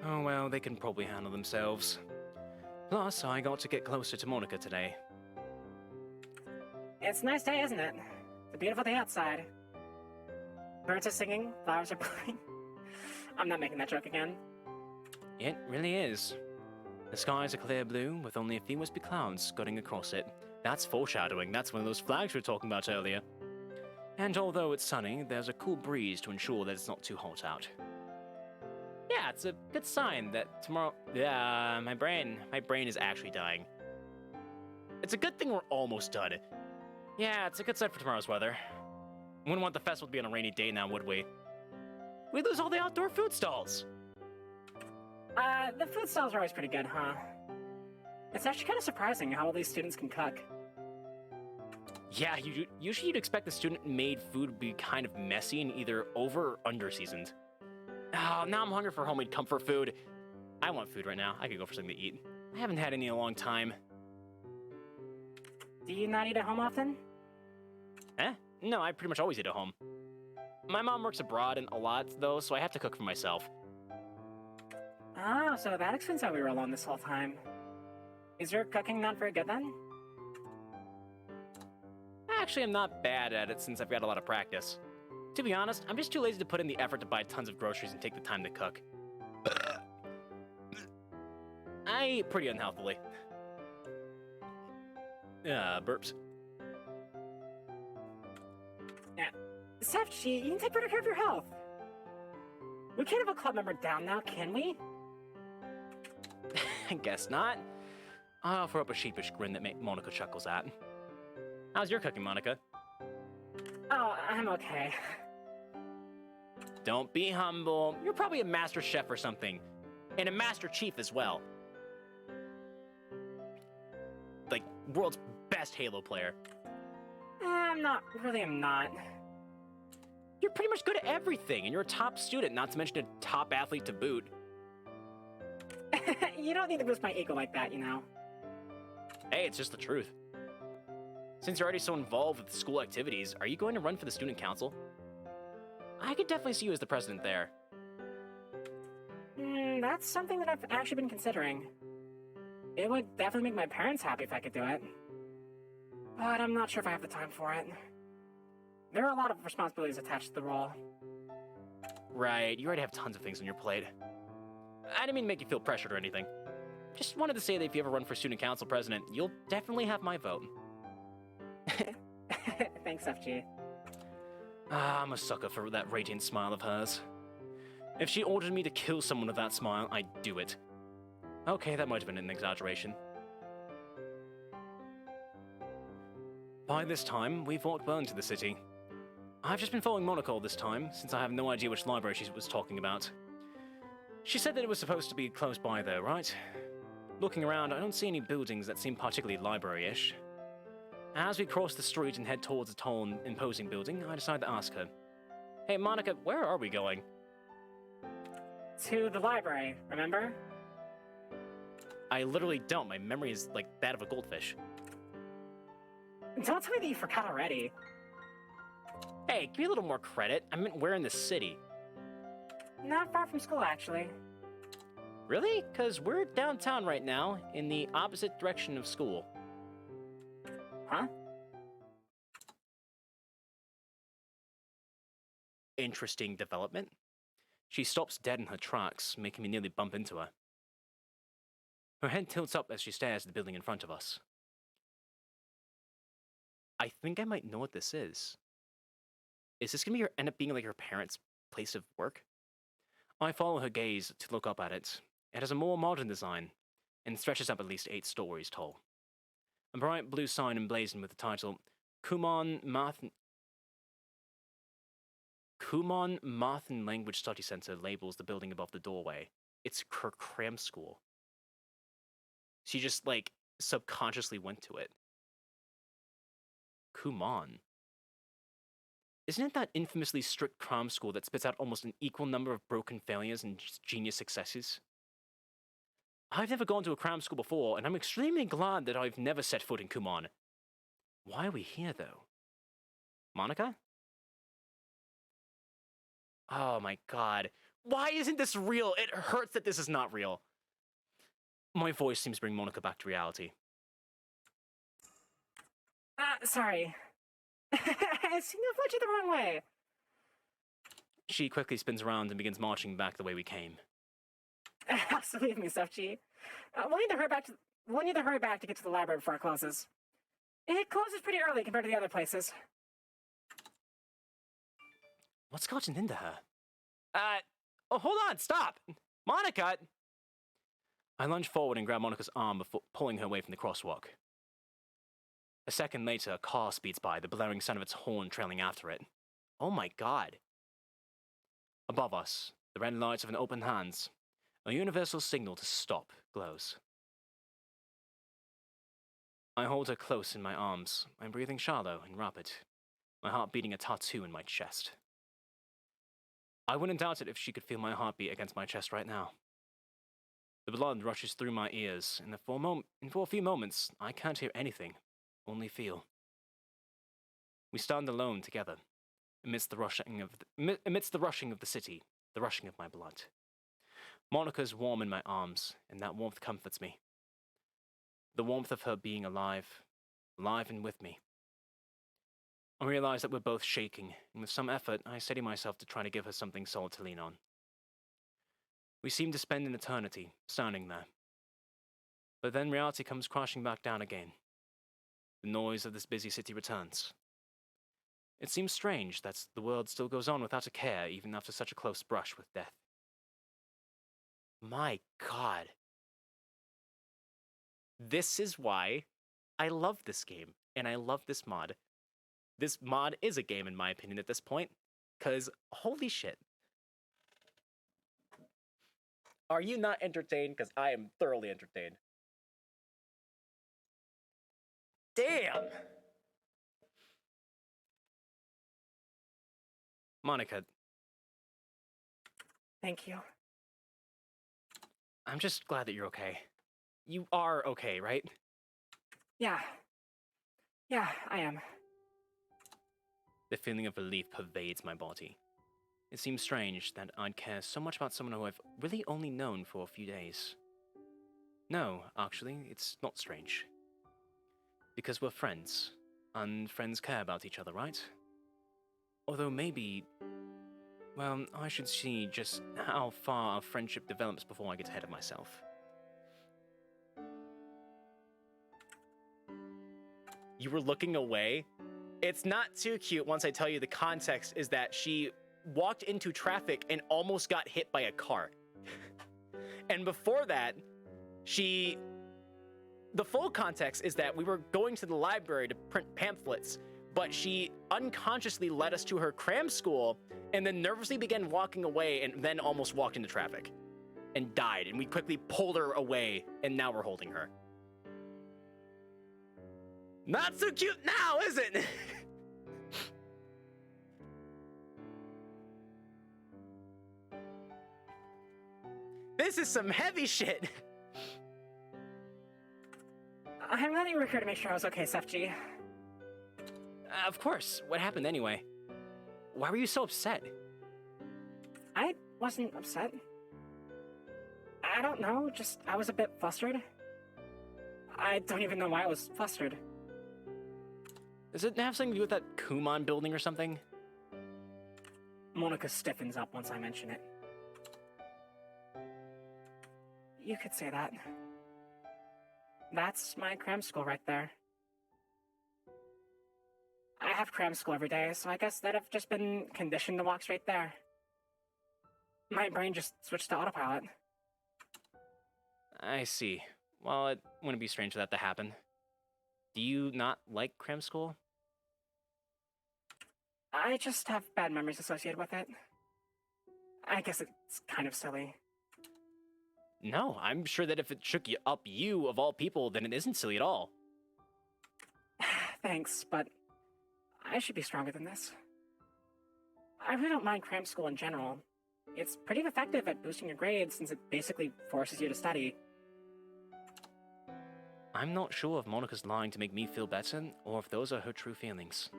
S2: Oh well, they can probably handle themselves. Plus, I got to get closer to Monika today.
S1: It's a nice day, isn't it? It's a beautiful day outside. Birds are singing, flowers are blooming. I'm not making that joke again.
S2: It really is. The sky is a clear blue, with only a few wispy clouds scudding across it. That's foreshadowing. That's one of those flags we were talking about earlier. And although it's sunny, there's a cool breeze to ensure that it's not too hot out. Yeah, it's a good sign that tomorrow... my brain is actually dying. It's a good thing we're almost done. Yeah, it's a good sign for tomorrow's weather. Wouldn't want the festival to be on a rainy day now, would we? We'd lose all the outdoor food stalls.
S1: The food stalls are always pretty good, huh? It's actually kind of surprising how all these students can cook.
S2: Yeah, usually you'd expect the student-made food to be kind of messy and either over or under-seasoned. Oh, now I'm hungry for homemade comfort food. I want food right now. I could go for something to eat. I haven't had any in a long time.
S1: Do you not eat at home often?
S2: Eh? No, I pretty much always eat at home. My mom works abroad and a lot, though, so I have to cook for myself.
S1: Oh, so that explains why we were alone this whole time. Is your cooking not very good then?
S2: Actually, I'm not bad at it since I've got a lot of practice. To be honest, I'm just too lazy to put in the effort to buy tons of groceries and take the time to cook. I eat pretty unhealthily. Burps.
S1: Yeah. CEFG, you can take better care of your health. We can't have a club member down now, can we?
S2: I guess not. I'll throw up a sheepish grin that Monika chuckles at. How's your cooking, Monika?
S1: Oh, I'm okay.
S2: Don't be humble. You're probably a master chef or something. And a master chief as well. Like, world's best Halo player.
S1: I'm not.
S2: You're pretty much good at everything, and you're a top student, not to mention a top athlete to boot.
S1: You don't need to boost my ego like that, you know.
S2: Hey, it's just the truth. Since you're already so involved with school activities, are you going to run for the student council? I could definitely see you as the president there.
S1: That's something that I've actually been considering. It would definitely make my parents happy if I could do it. But I'm not sure if I have the time for it. There are a lot of responsibilities attached to the role.
S2: Right, you already have tons of things on your plate. I didn't mean to make you feel pressured or anything. Just wanted to say that if you ever run for student council president, you'll definitely have my vote.
S1: Thanks, FG.
S2: I'm a sucker for that radiant smile of hers. If she ordered me to kill someone with that smile, I'd do it. Okay, that might have been an exaggeration. By this time, we've walked well into the city. I've just been following Monika all this time, since I have no idea which library she was talking about. She said that it was supposed to be close by though, right? Looking around, I don't see any buildings that seem particularly library-ish. As we cross the street and head towards a tall and imposing building, I decide to ask her, "Hey, Monika, where are we going?"
S1: To the library, remember?
S2: I literally don't. My memory is like that of a goldfish.
S1: Don't tell me that you forgot already.
S2: Hey, give me a little more credit. I meant we're in the city.
S1: Not far from school, actually.
S2: Really? Because we're downtown right now, in the opposite direction of school.
S1: Huh?
S2: Interesting development. She stops dead in her tracks, making me nearly bump into her. Her head tilts up as she stares at the building in front of us. I think I might know what this is. Is this gonna end up being like her parents' place of work? I follow her gaze to look up at it. It has a more modern design, and stretches up at least 8 stories tall. A bright blue sign emblazoned with the title, Kumon Math and Language Study Center labels the building above the doorway. It's her cram school. She just, like, subconsciously went to it. Kumon. Isn't it that infamously strict cram school that spits out almost an equal number of broken failures and genius successes? I've never gone to a cram school before, and I'm extremely glad that I've never set foot in Kumon. Why are we here, though? Monika? Oh my god. Why isn't this real? It hurts that this is not real. My voice seems to bring Monika back to reality.
S1: Sorry. I seem to have led you the wrong way.
S2: She quickly spins around and begins marching back the way we came.
S1: So leave me, CEFG. We'll need to hurry back to get to the library before it closes. It closes pretty early compared to the other places.
S2: What's gotten into her? Oh, hold on, stop! Monika! I lunge forward and grab Monika's arm before pulling her away from the crosswalk. A second later, a car speeds by, the blaring sound of its horn trailing after it. Oh my god. Above us, the red lights of an open hands, a universal signal to stop, glows. I hold her close in my arms, my breathing shallow and rapid, my heart beating a tattoo in my chest. I wouldn't doubt it if she could feel my heartbeat against my chest right now. The blood rushes through my ears, and for a few moments, I can't hear anything, only feel. We stand alone together, amidst the rushing of the city, the rushing of my blood. Monika's warm in my arms, and that warmth comforts me. The warmth of her being alive and with me. I realize that we're both shaking, and with some effort, I steady myself to try to give her something solid to lean on. We seem to spend an eternity, standing there. But then reality comes crashing back down again. The noise of this busy city returns. It seems strange that the world still goes on without a care, even after such a close brush with death. My god. This is why I love this game, and I love this mod. This mod is a game, in my opinion, at this point, because holy shit. Are you not entertained? Because I am thoroughly entertained. Damn! Monika.
S1: Thank you.
S2: I'm just glad that you're okay. You are okay, right?
S1: Yeah. Yeah, I am.
S2: The feeling of relief pervades my body. It seems strange that I'd care so much about someone who I've really only known for a few days. No, actually, it's not strange. Because we're friends, and friends care about each other, right? Although maybe... well, I should see just how far our friendship develops before I get ahead of myself. You were looking away? It's not too cute once I tell you the context is that she walked into traffic and almost got hit by a car. And before that, the full context is that we were going to the library to print pamphlets, but she unconsciously led us to her cram school and then nervously began walking away and then almost walked into traffic and died. And we quickly pulled her away and now we're holding her. Not so cute now, is it? This is some heavy shit.
S1: I'm glad you were here to make sure I was okay, CEFG.
S2: Of course. What happened anyway? Why were you so upset?
S1: I wasn't upset. I don't know, just I was a bit flustered. I don't even know why I was flustered.
S2: Does it have something to do with that Kumon building or something?
S1: Monika stiffens up once I mention it. You could say that. That's my cram school right there. I have cram school every day, so I guess that I've just been conditioned to walk straight there. My brain just switched to autopilot.
S2: I see. Well, it wouldn't be strange for that to happen. Do you not like cram school?
S1: I just have bad memories associated with it. I guess it's kind of silly.
S2: No, I'm sure that if it shook you of all people, then it isn't silly at all.
S1: Thanks, but I should be stronger than this. I really don't mind cram school in general. It's pretty effective at boosting your grades since it basically forces you to study.
S2: I'm not sure if Monika's lying to make me feel better, or if those are her true feelings.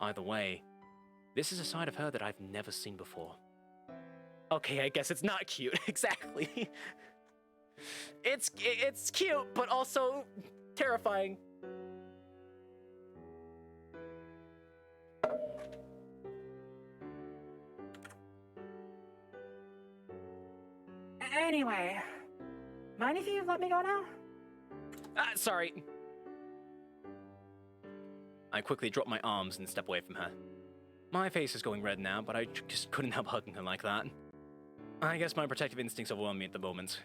S2: Either way, this is a side of her that I've never seen before. Okay, I guess it's not cute, exactly. It's cute, but also terrifying.
S1: Anyway, mind if you let me go now?
S2: Sorry. I quickly drop my arms and step away from her. My face is going red now, but I just couldn't help hugging her like that. I guess my protective instincts overwhelm me at the moment.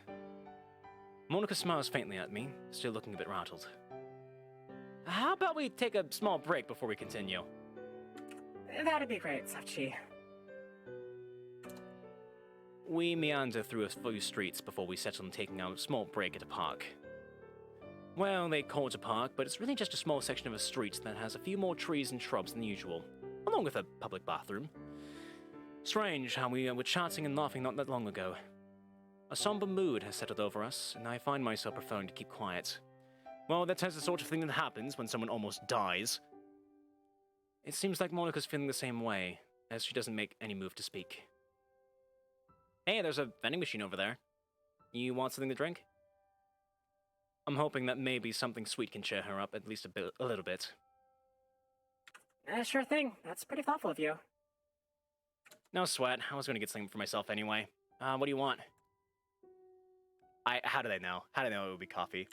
S2: Monika smiles faintly at me, still looking a bit rattled. How about we take a small break before we continue?
S1: That'd be great, CEFG.
S2: We meander through a few streets before we settle on taking a small break at a park. Well, they call it a park, but it's really just a small section of a street that has a few more trees and shrubs than usual, along with a public bathroom. Strange how we were chatting and laughing not that long ago. A somber mood has settled over us, and I find myself preferring to keep quiet. Well, that's the sort of thing that happens when someone almost dies. It seems like Monika's feeling the same way, as she doesn't make any move to speak. Hey, there's a vending machine over there. You want something to drink? I'm hoping that maybe something sweet can cheer her up at least a little bit.
S1: Sure thing. That's pretty thoughtful of you.
S2: No sweat. I was going to get something for myself anyway. What do you want? How did I know? How did I know it would be coffee?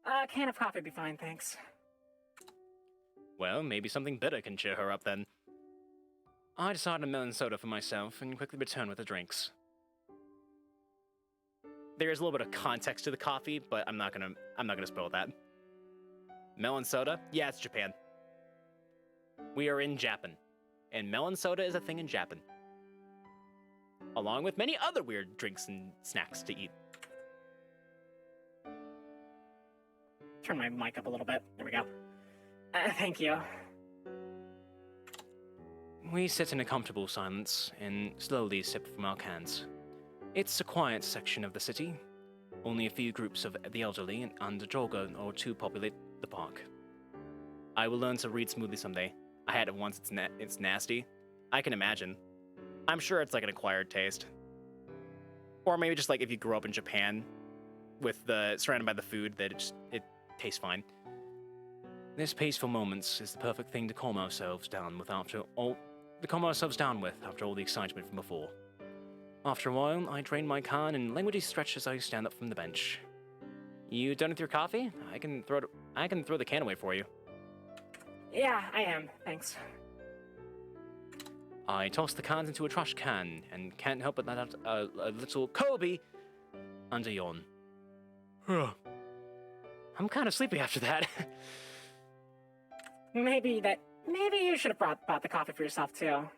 S1: A can of coffee would be fine, thanks.
S2: Well, maybe something bitter can cheer her up then. I decided a melon soda for myself and quickly return with the drinks. There is a little bit of context to the coffee, but I'm not gonna spoil that. Melon soda? Yeah, it's Japan. We are in Japan, and melon soda is a thing in Japan, along with many other weird drinks and snacks to eat.
S1: Turn my mic up a little bit. There we go. Thank you.
S2: We sit in a comfortable silence and slowly sip from our cans. It's a quiet section of the city. Only a few groups of the elderly and a jogger or two populate the park. I will learn to read smoothly someday. I had it once, it's nasty. I can imagine. I'm sure it's like an acquired taste. Or maybe just like if you grew up in Japan with surrounded by the food, that it tastes fine. This peaceful moments is the perfect thing to calm ourselves down with after all the excitement from before. After a while, I drain my can and languidly stretch as I stand up from the bench. You done with your coffee? I can throw the can away for you.
S1: Yeah, I am. Thanks.
S2: I toss the cans into a trash can and can't help but let out a little Kobe and a yawn. I'm kind of sleepy after that.
S1: Maybe you should have bought the coffee for yourself too.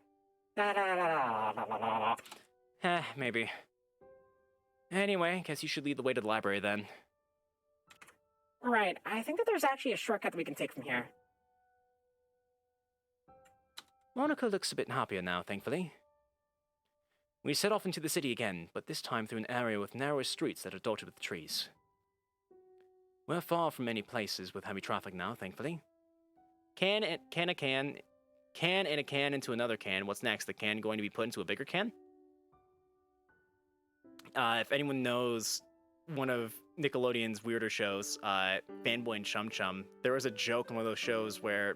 S2: Maybe. Anyway, guess you should lead the way to the library then.
S1: Right, I think that there's actually a shortcut that we can take from here.
S2: Monika looks a bit happier now, thankfully. We set off into the city again, but this time through an area with narrow streets that are dotted with trees. We're far from many places with heavy traffic now, thankfully. Can in a can into another can. What's next? The can going to be put into a bigger can? If anyone knows one of Nickelodeon's weirder shows, Fanboy and Chum Chum, there was a joke in one of those shows where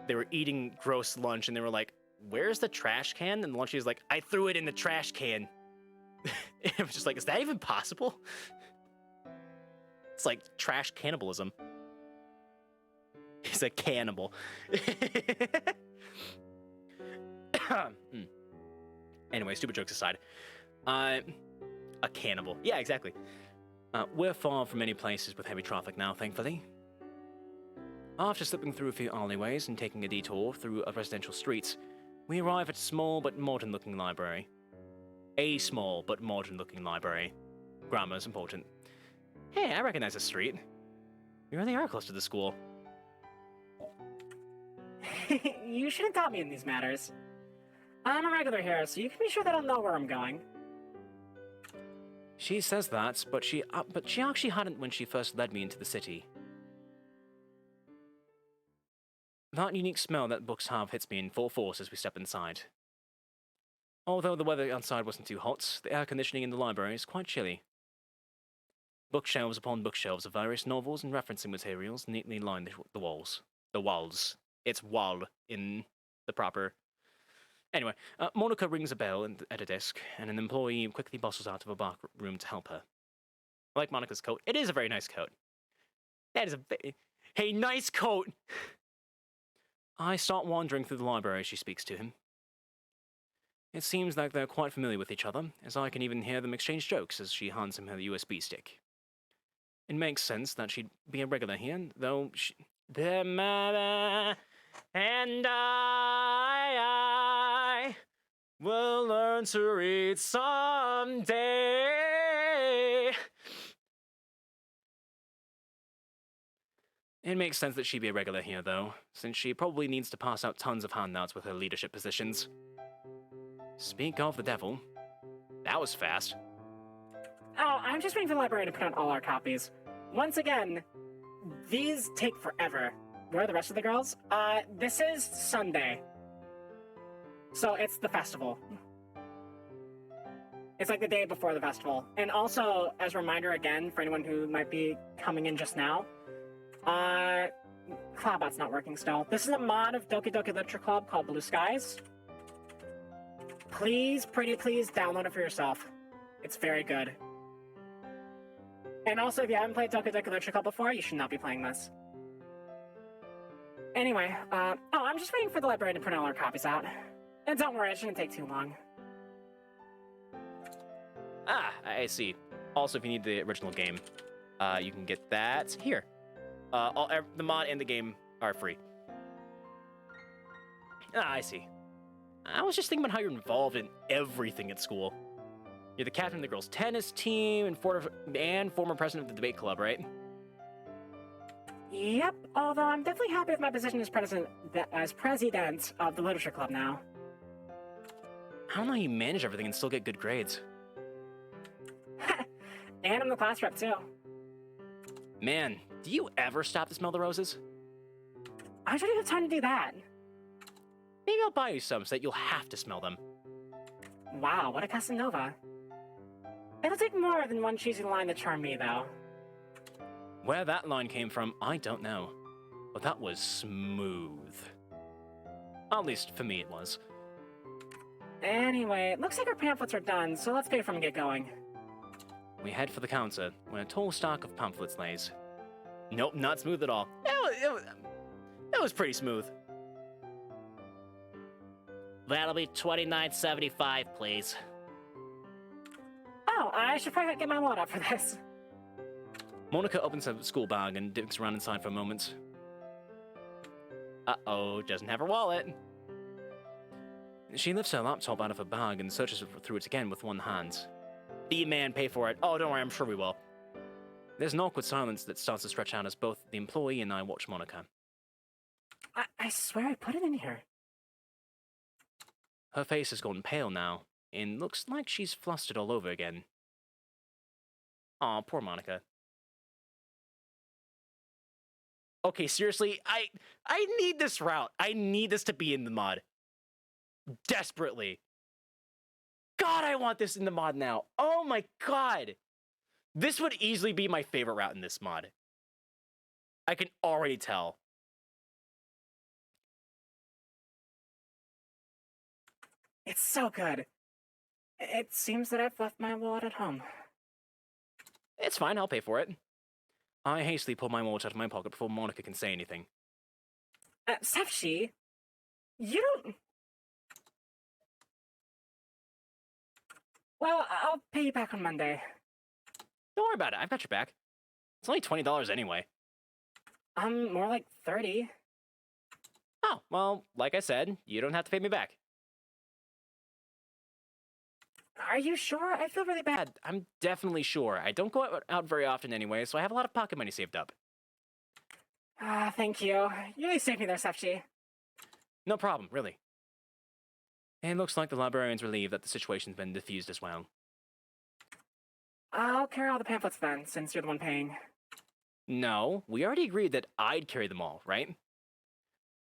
S2: they were eating gross lunch and they were like, "Where's the trash can?" And the lunchie was like, "I threw it in the trash can." It was just like, is that even possible? It's like trash cannibalism. He's a cannibal. Anyway, stupid jokes aside. A cannibal. Yeah, exactly. We're far from many places with heavy traffic now, thankfully. After slipping through a few alleyways and taking a detour through residential streets, we arrive at a small but modern-looking library. A small but modern-looking library. Grammar's important. Hey, I recognize this street. We really are close to the school.
S1: You shouldn't doubt me in these matters. I'm a regular here, so you can be sure that I'll know where I'm going.
S2: She says that, but she actually hadn't when she first led me into the city. That unique smell that books have hits me in full force as we step inside. Although the weather outside wasn't too hot, the air conditioning in the library is quite chilly. Bookshelves upon bookshelves of various novels and referencing materials neatly line the walls. The walls. It's wall in the proper... Anyway, Monika rings a bell at a desk, and an employee quickly bustles out of a back room to help her. I like Monika's coat. It is a very nice coat. That is a hey, nice coat! I start wandering through the library as she speaks to him. It seems like they're quite familiar with each other, as I can even hear them exchange jokes as she hands him her USB stick. It makes sense that she'd be a regular here, though their mother and I will learn to read someday. It makes sense that she'd be a regular here, though, since she probably needs to pass out tons of handouts with her leadership positions. Speak of the devil. That was fast.
S1: Oh, I'm just waiting for the library to print out all our copies. Once again, these take forever. Where are the rest of the girls? This is Sunday. So it's the festival. It's like the day before the festival. And also, as a reminder again, for anyone who might be coming in just now, Cloudbot's not working still. This is a mod of Doki Doki Literature Club called Blue Skies. Please, pretty please, download it for yourself. It's very good. And also, if you haven't played Doki Doki Literature Club before, you should not be playing this. Anyway, I'm just waiting for the librarian to print all our copies out. And don't worry, it shouldn't take too long.
S2: Ah, I see. Also, if you need the original game, you can get that here. The mod and the game are free. Ah, I see. I was just thinking about how you're involved in everything at school. You're the captain of the girls' tennis team and former president of the debate club, right?
S1: Yep, although I'm definitely happy with my position as president of the literature club now.
S2: I don't know how you manage everything and still get good grades.
S1: And I'm the class rep, too.
S2: Man, do you ever stop to smell the roses?
S1: I don't even have time to do that.
S2: Maybe I'll buy you some so that you'll have to smell them.
S1: Wow, what a Casanova. It'll take more than one cheesy line to charm me, though.
S2: Where that line came from, I don't know. But that was smooth. At least, for me, it was.
S1: Anyway, it looks like our pamphlets are done, so let's pay for them and get going.
S2: We head for the counter, where a tall stack of pamphlets lays. Nope, not smooth at all. It was pretty smooth.
S4: That'll be $29.75, please.
S1: Oh, I should probably get my wallet out for this.
S2: Monika opens her school bag and digs around inside for a moment. Uh-oh, doesn't have her wallet. She lifts her laptop out of her bag and searches through it again with one hand. The man, pay for it. Oh, don't worry, I'm sure we will. There's an awkward silence that starts to stretch out as both the employee and I watch Monika.
S1: I swear I put it in here.
S2: Her face has gone pale now, and looks like she's flustered all over again. Aw, poor Monika. Okay, seriously, I need this route. I need this to be in the mod. Desperately. God, I want this in the mod now. Oh my god. This would easily be my favorite route in this mod. I can already tell.
S1: It's so good. It seems that I've left my wallet at home.
S2: It's fine, I'll pay for it. I hastily pull my wallet out of my pocket before Monika can say anything.
S1: CEFG? You don't... Well, I'll pay you back on Monday.
S2: Don't worry about it, I've got your back. It's only $20 anyway.
S1: More like 30.
S2: Oh, well, like I said, you don't have to pay me back.
S1: Are you sure? I feel really bad.
S2: I'm definitely sure. I don't go out very often anyway, so I have a lot of pocket money saved up.
S1: Thank you. You really saved me there, CEFG.
S2: No problem, really. It looks like the librarian's relieved that the situation's been diffused as well.
S1: I'll carry all the pamphlets then, since you're the one paying.
S2: No, we already agreed that I'd carry them all, right?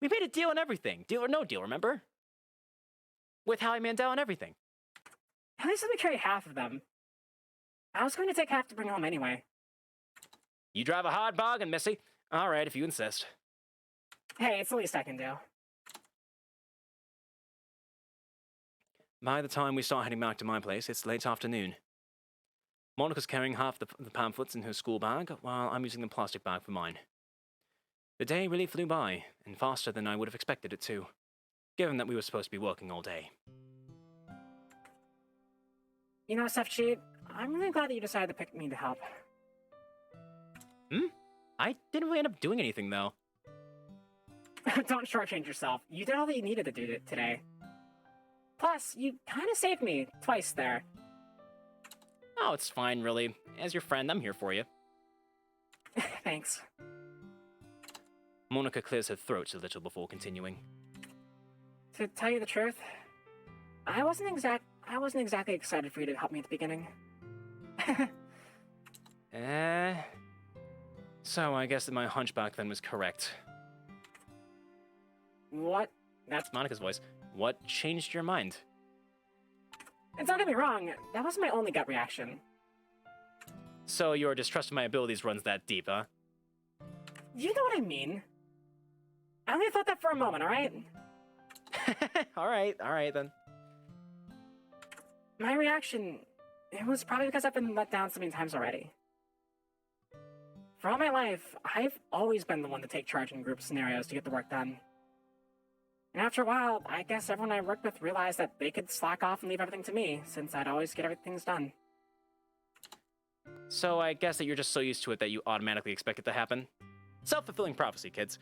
S2: We made a deal on everything. Deal or no deal, remember? With Howie Mandel and everything.
S1: At least let me carry half of them. I was going to take half to bring home anyway.
S2: You drive a hard bargain, Missy. All right, if you insist.
S1: Hey, it's the least I can do.
S2: By the time we start heading back to my place, it's late afternoon. Monika's carrying half the pamphlets in her school bag, while I'm using the plastic bag for mine. The day really flew by, and faster than I would have expected it to, given that we were supposed to be working all day.
S1: You know, CEFG, I'm really glad that you decided to pick me to help.
S2: I didn't really end up doing anything, though.
S1: Don't shortchange yourself. You did all that you needed to do today. Plus, you kind of saved me twice there.
S2: Oh, it's fine, really. As your friend, I'm here for you.
S1: Thanks.
S2: Monika clears her throat a little before continuing.
S1: To tell you the truth, I wasn't exactly excited for you to help me at the beginning.
S2: So I guess that my hunchback then was correct.
S1: What?
S2: That's Monika's voice. What changed your mind?
S1: Don't get me wrong, that wasn't my only gut reaction.
S2: So your distrust of my abilities runs that deep, huh?
S1: You know what I mean. I only thought that for a moment, alright?
S2: Alright then.
S1: My reaction, it was probably because I've been let down so many times already. For all my life, I've always been the one to take charge in group scenarios to get the work done. And after a while, I guess everyone I worked with realized that they could slack off and leave everything to me, since I'd always get everything done.
S2: So I guess that you're just so used to it that you automatically expect it to happen? Self-fulfilling prophecy, kids.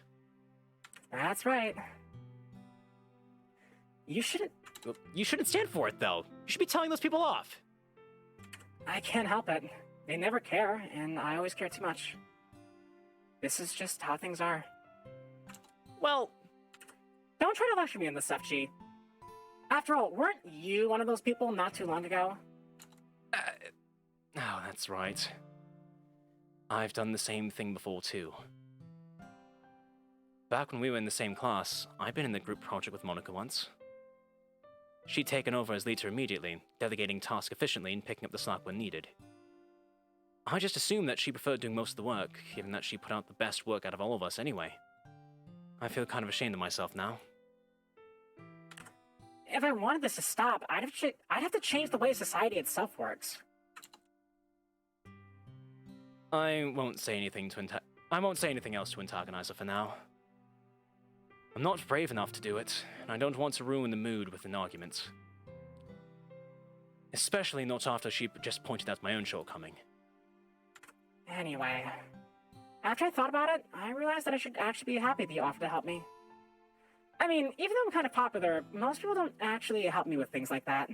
S1: That's right. You shouldn't...
S2: Well, you shouldn't stand for it, though. You should be telling those people off.
S1: I can't help it. They never care, and I always care too much. This is just how things are.
S2: Well...
S1: Don't try to lecture me on this stuff, G. After all, weren't you one of those people not too long ago?
S2: Oh, that's right. I've done the same thing before, too. Back when we were in the same class, I'd been in the group project with Monika once. She'd taken over as leader immediately, delegating tasks efficiently and picking up the slack when needed. I just assumed that she preferred doing most of the work, given that she put out the best work out of all of us anyway. I feel kind of ashamed of myself now.
S1: If I wanted this to stop, I'd have to change the way society itself works.
S2: I won't say anything else to antagonize her for now. I'm not brave enough to do it, and I don't want to ruin the mood with an argument. Especially not after she just pointed out my own shortcoming.
S1: Anyway, after I thought about it, I realized that I should actually be happy that you offered to help me. I mean, even though I'm kind of popular, most people don't actually help me with things like that.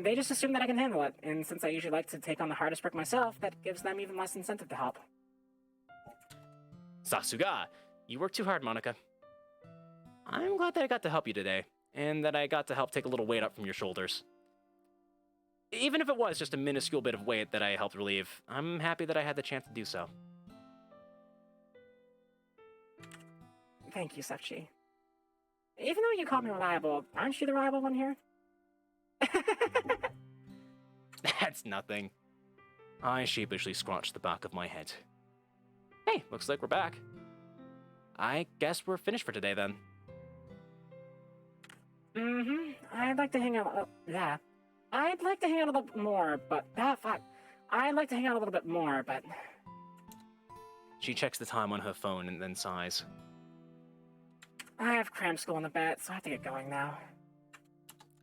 S1: they just assume that I can handle it, and since I usually like to take on the hardest work myself, that gives them even less incentive to help.
S2: Sasuga, you work too hard, Monika. I'm glad that I got to help you today, and that I got to help take a little weight up from your shoulders. Even if it was just a minuscule bit of weight that I helped relieve, I'm happy that I had the chance to do so.
S1: Thank you, CEFG. Even though you call me reliable, aren't you the reliable one here?
S2: That's nothing. I sheepishly scratched the back of my head. Hey, looks like we're back. I guess we're finished for today then.
S1: I'd like to hang out. Yeah. I'd like to hang out a little bit more, but fuck. I'd like to hang out a little bit more, but.
S2: She checks the time on her phone and then sighs.
S1: I have cram school in a bit, so I have to get going now.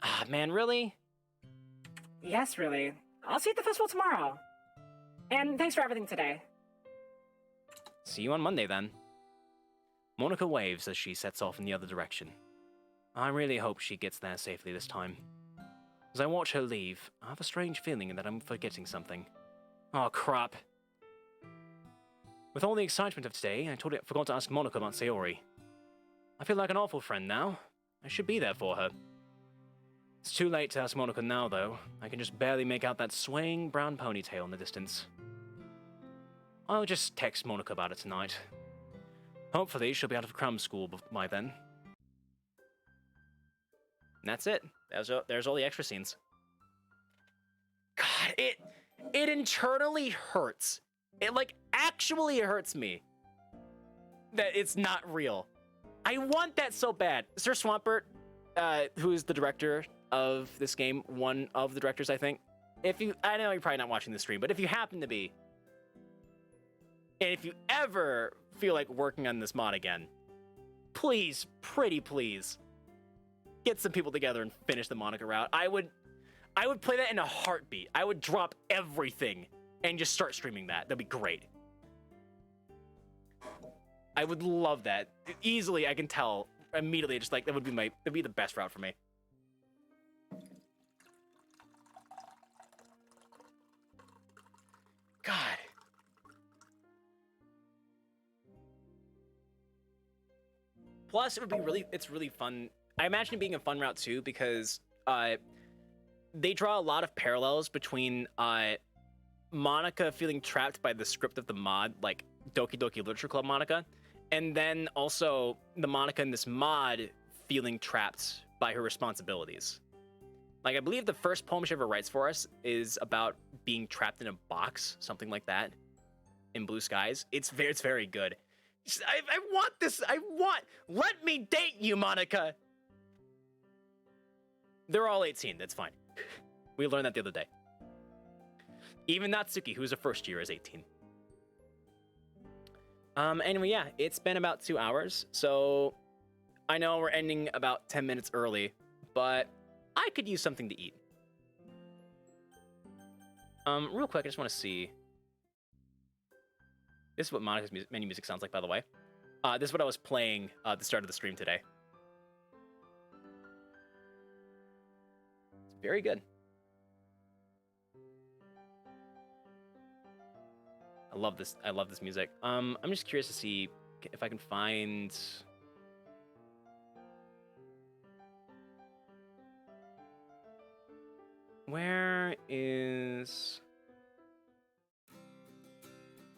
S2: Ah, man, really?
S1: Yes, really. I'll see you at the festival tomorrow. And thanks for everything today.
S2: See you on Monday then. Monika waves as she sets off in the other direction. I really hope she gets there safely this time. As I watch her leave, I have a strange feeling that I'm forgetting something. Oh, crap. With all the excitement of today, I forgot to ask Monika about Sayori. I feel like an awful friend now. I should be there for her. It's too late to ask Monika now, though. I can just barely make out that swaying brown ponytail in the distance. I'll just text Monika about it tonight. Hopefully, she'll be out of cram school by then. And that's it. There's all the extra scenes. God, it internally hurts. It, like, actually hurts me that it's not real. I want that so bad. Sir Swampert, who is the director of this game, one of the directors, I think. I know you're probably not watching the stream, but if you happen to be, and if you ever feel like working on this mod again, please, pretty please, get some people together and finish the Monika route. I would play that in a heartbeat. I would drop everything and just start streaming that. That'd be great. I would love that. Easily, I can tell immediately, just like, that'd be the best route for me. God. Plus, it's really fun. I imagine it being a fun route too, because they draw a lot of parallels between Monika feeling trapped by the script of the mod, like Doki Doki Literature Club Monika, and then also the Monika in this mod feeling trapped by her responsibilities. Like, I believe the first poem she ever writes for us is about being trapped in a box, something like that, in blue skies. It's very good. I want this. Let me date you, Monika. They're all 18. That's fine. We learned that the other day. Even Natsuki, who's a first year, is 18. Anyway, yeah, it's been about 2 hours, so I know we're ending about 10 minutes early, but I could use something to eat. Real quick, I just want to see. This is what Monika's menu music sounds like, by the way. This is what I was playing at the start of the stream today. It's very good. I love this. I love this music. I'm just curious to see if I can find. Where is?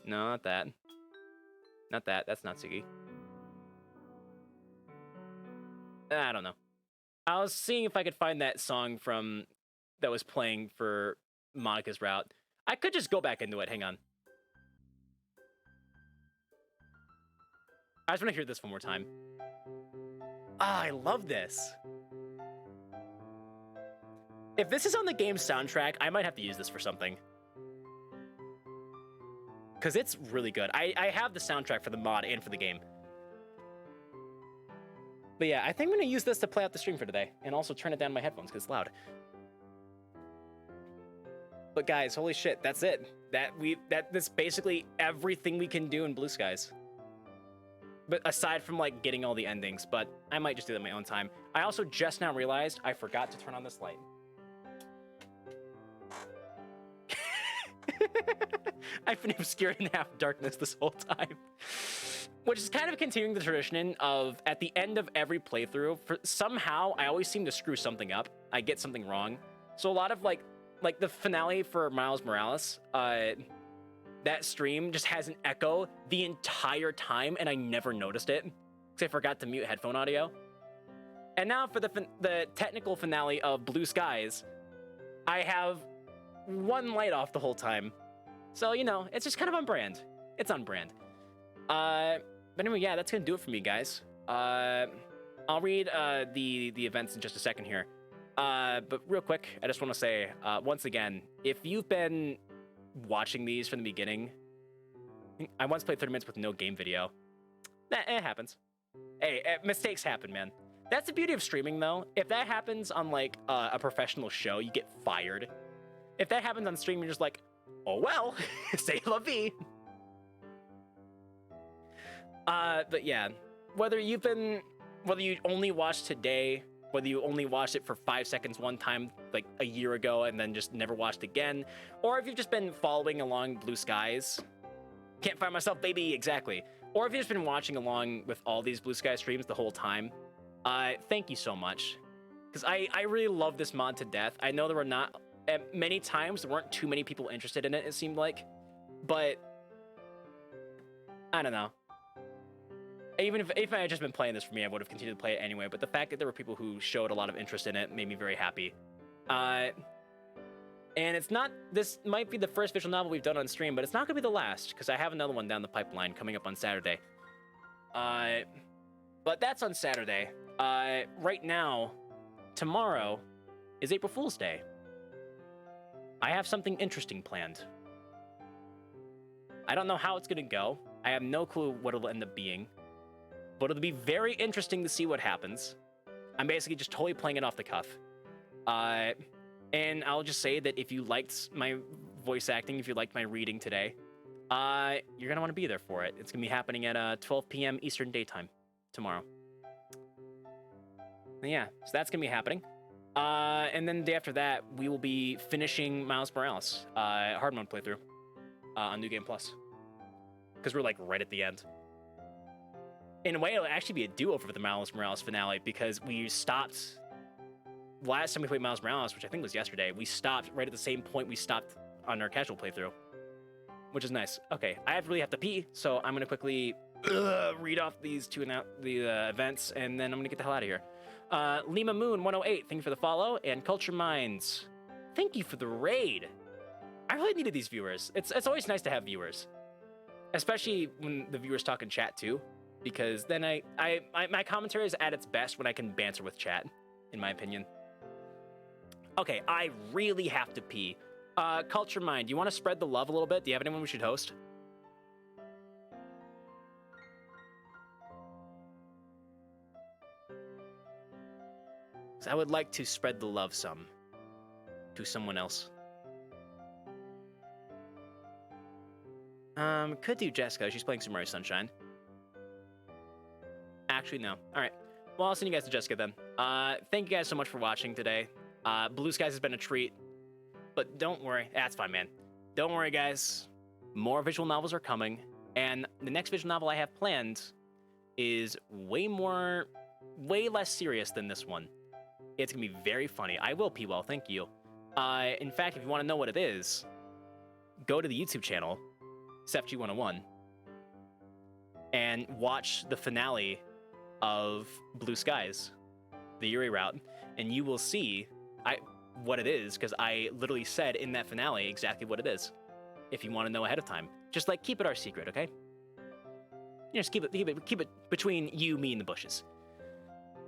S2: No, not that. Not that. That's not Sugi. I don't know. I was seeing if I could find that song from that was playing for Monika's route. I could just go back into it. Hang on. I just want to hear this one more time. Ah, I love this. If this is on the game's soundtrack, I might have to use this for something. Because it's really good. I have the soundtrack for the mod and for the game. But yeah, I think I'm going to use this to play out the stream for today. And also turn it down in my headphones because it's loud. But guys, holy shit, that's it. That's basically everything we can do in Blue Skies. But aside from, like, getting all the endings, but I might just do that in my own time. I also just now realized I forgot to turn on this light. I've been obscured in half darkness this whole time. Which is kind of continuing the tradition of, at the end of every playthrough, somehow I always seem to screw something up. I get something wrong. So a lot of, like the finale for Miles Morales, that stream just has an echo the entire time, and I never noticed it, because I forgot to mute headphone audio. And now for the technical finale of Blue Skies, I have one light off the whole time. So, you know, it's just kind of on brand. It's on brand. But anyway, yeah, that's gonna do it for me, guys. I'll read the events in just a second here. But real quick, I just want to say, once again, if you've been watching these from the beginning, I once played 30 minutes with no game video. It happens. Hey, mistakes happen, man. That's the beauty of streaming, though. If that happens on, like, a professional show, you get fired. If that happens on stream, you're just like, oh well, say la vie. But yeah, whether you only watched today, whether you only watched it for 5 seconds one time, like a year ago, and then just never watched again, or if you've just been following along Blue Skies, can't find myself, baby, exactly. Or if you've just been watching along with all these Blue Sky streams the whole time, thank you so much. Because I really love this mod to death. I know there were not, many times, there weren't too many people interested in it, it seemed like. But, I don't know. Even if I had just been playing this for me, I would have continued to play it anyway. But the fact that there were people who showed a lot of interest in it made me very happy. And it's not, this might be the first visual novel we've done on stream, but it's not going to be the last, because I have another one down the pipeline coming up on Saturday. But that's on Saturday. Right now, tomorrow is April Fool's Day. I have something interesting planned. I don't know how it's going to go. I have no clue what it'll end up being. But it'll be very interesting to see what happens. I'm basically just totally playing it off the cuff. And I'll just say that if you liked my voice acting, if you liked my reading today, you're going to want to be there for it. It's going to be happening at 12 p.m. Eastern Daytime tomorrow. And yeah, so that's going to be happening. And then the day after that, we will be finishing Miles Morales, hard mode playthrough, on New Game Plus. Because we're like right at the end. In a way, it'll actually be a do-over for the Miles Morales finale, because we stopped... Last time we played Miles Morales, which I think was yesterday, we stopped right at the same point we stopped on our casual playthrough. Which is nice. Okay, I really have to pee, so I'm going to quickly read off these the events, and then I'm going to get the hell out of here. Lima Moon 108, thank you for the follow, and Culture Minds, thank you for the raid. I really needed these viewers. It's always nice to have viewers. Especially when the viewers talk in chat, too. Because then my commentary is at its best when I can banter with chat, in my opinion. Okay, I really have to pee. Culture Mind, you want to spread the love a little bit? Do you have anyone we should host? I would like to spread the love some to someone else. Could do Jessica. She's playing Super Mario Sunshine. Actually, no. All right. Well, I'll send you guys to Jessica then. Thank you guys so much for watching today. Blue Skies has been a treat. But don't worry. That's fine, man. Don't worry, guys. More visual novels are coming. And the next visual novel I have planned is way less serious than this one. It's going to be very funny. I will pee well, thank you. In fact, if you want to know what it is, go to the YouTube channel, CEFG 101, and watch the finale of Blue Skies, the Yuri route, and you will see what it is, because I literally said in that finale exactly what it is, if you want to know ahead of time. Just, like, keep it our secret, okay? You just keep it between you, me, and the bushes.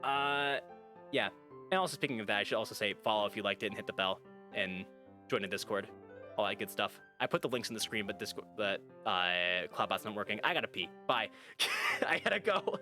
S2: Yeah. And also, speaking of that, I should also say follow if you liked it and hit the bell and join the Discord. All that good stuff. I put the links in the screen, but Discord, Cloudbot's not working. I gotta pee. Bye. I gotta go.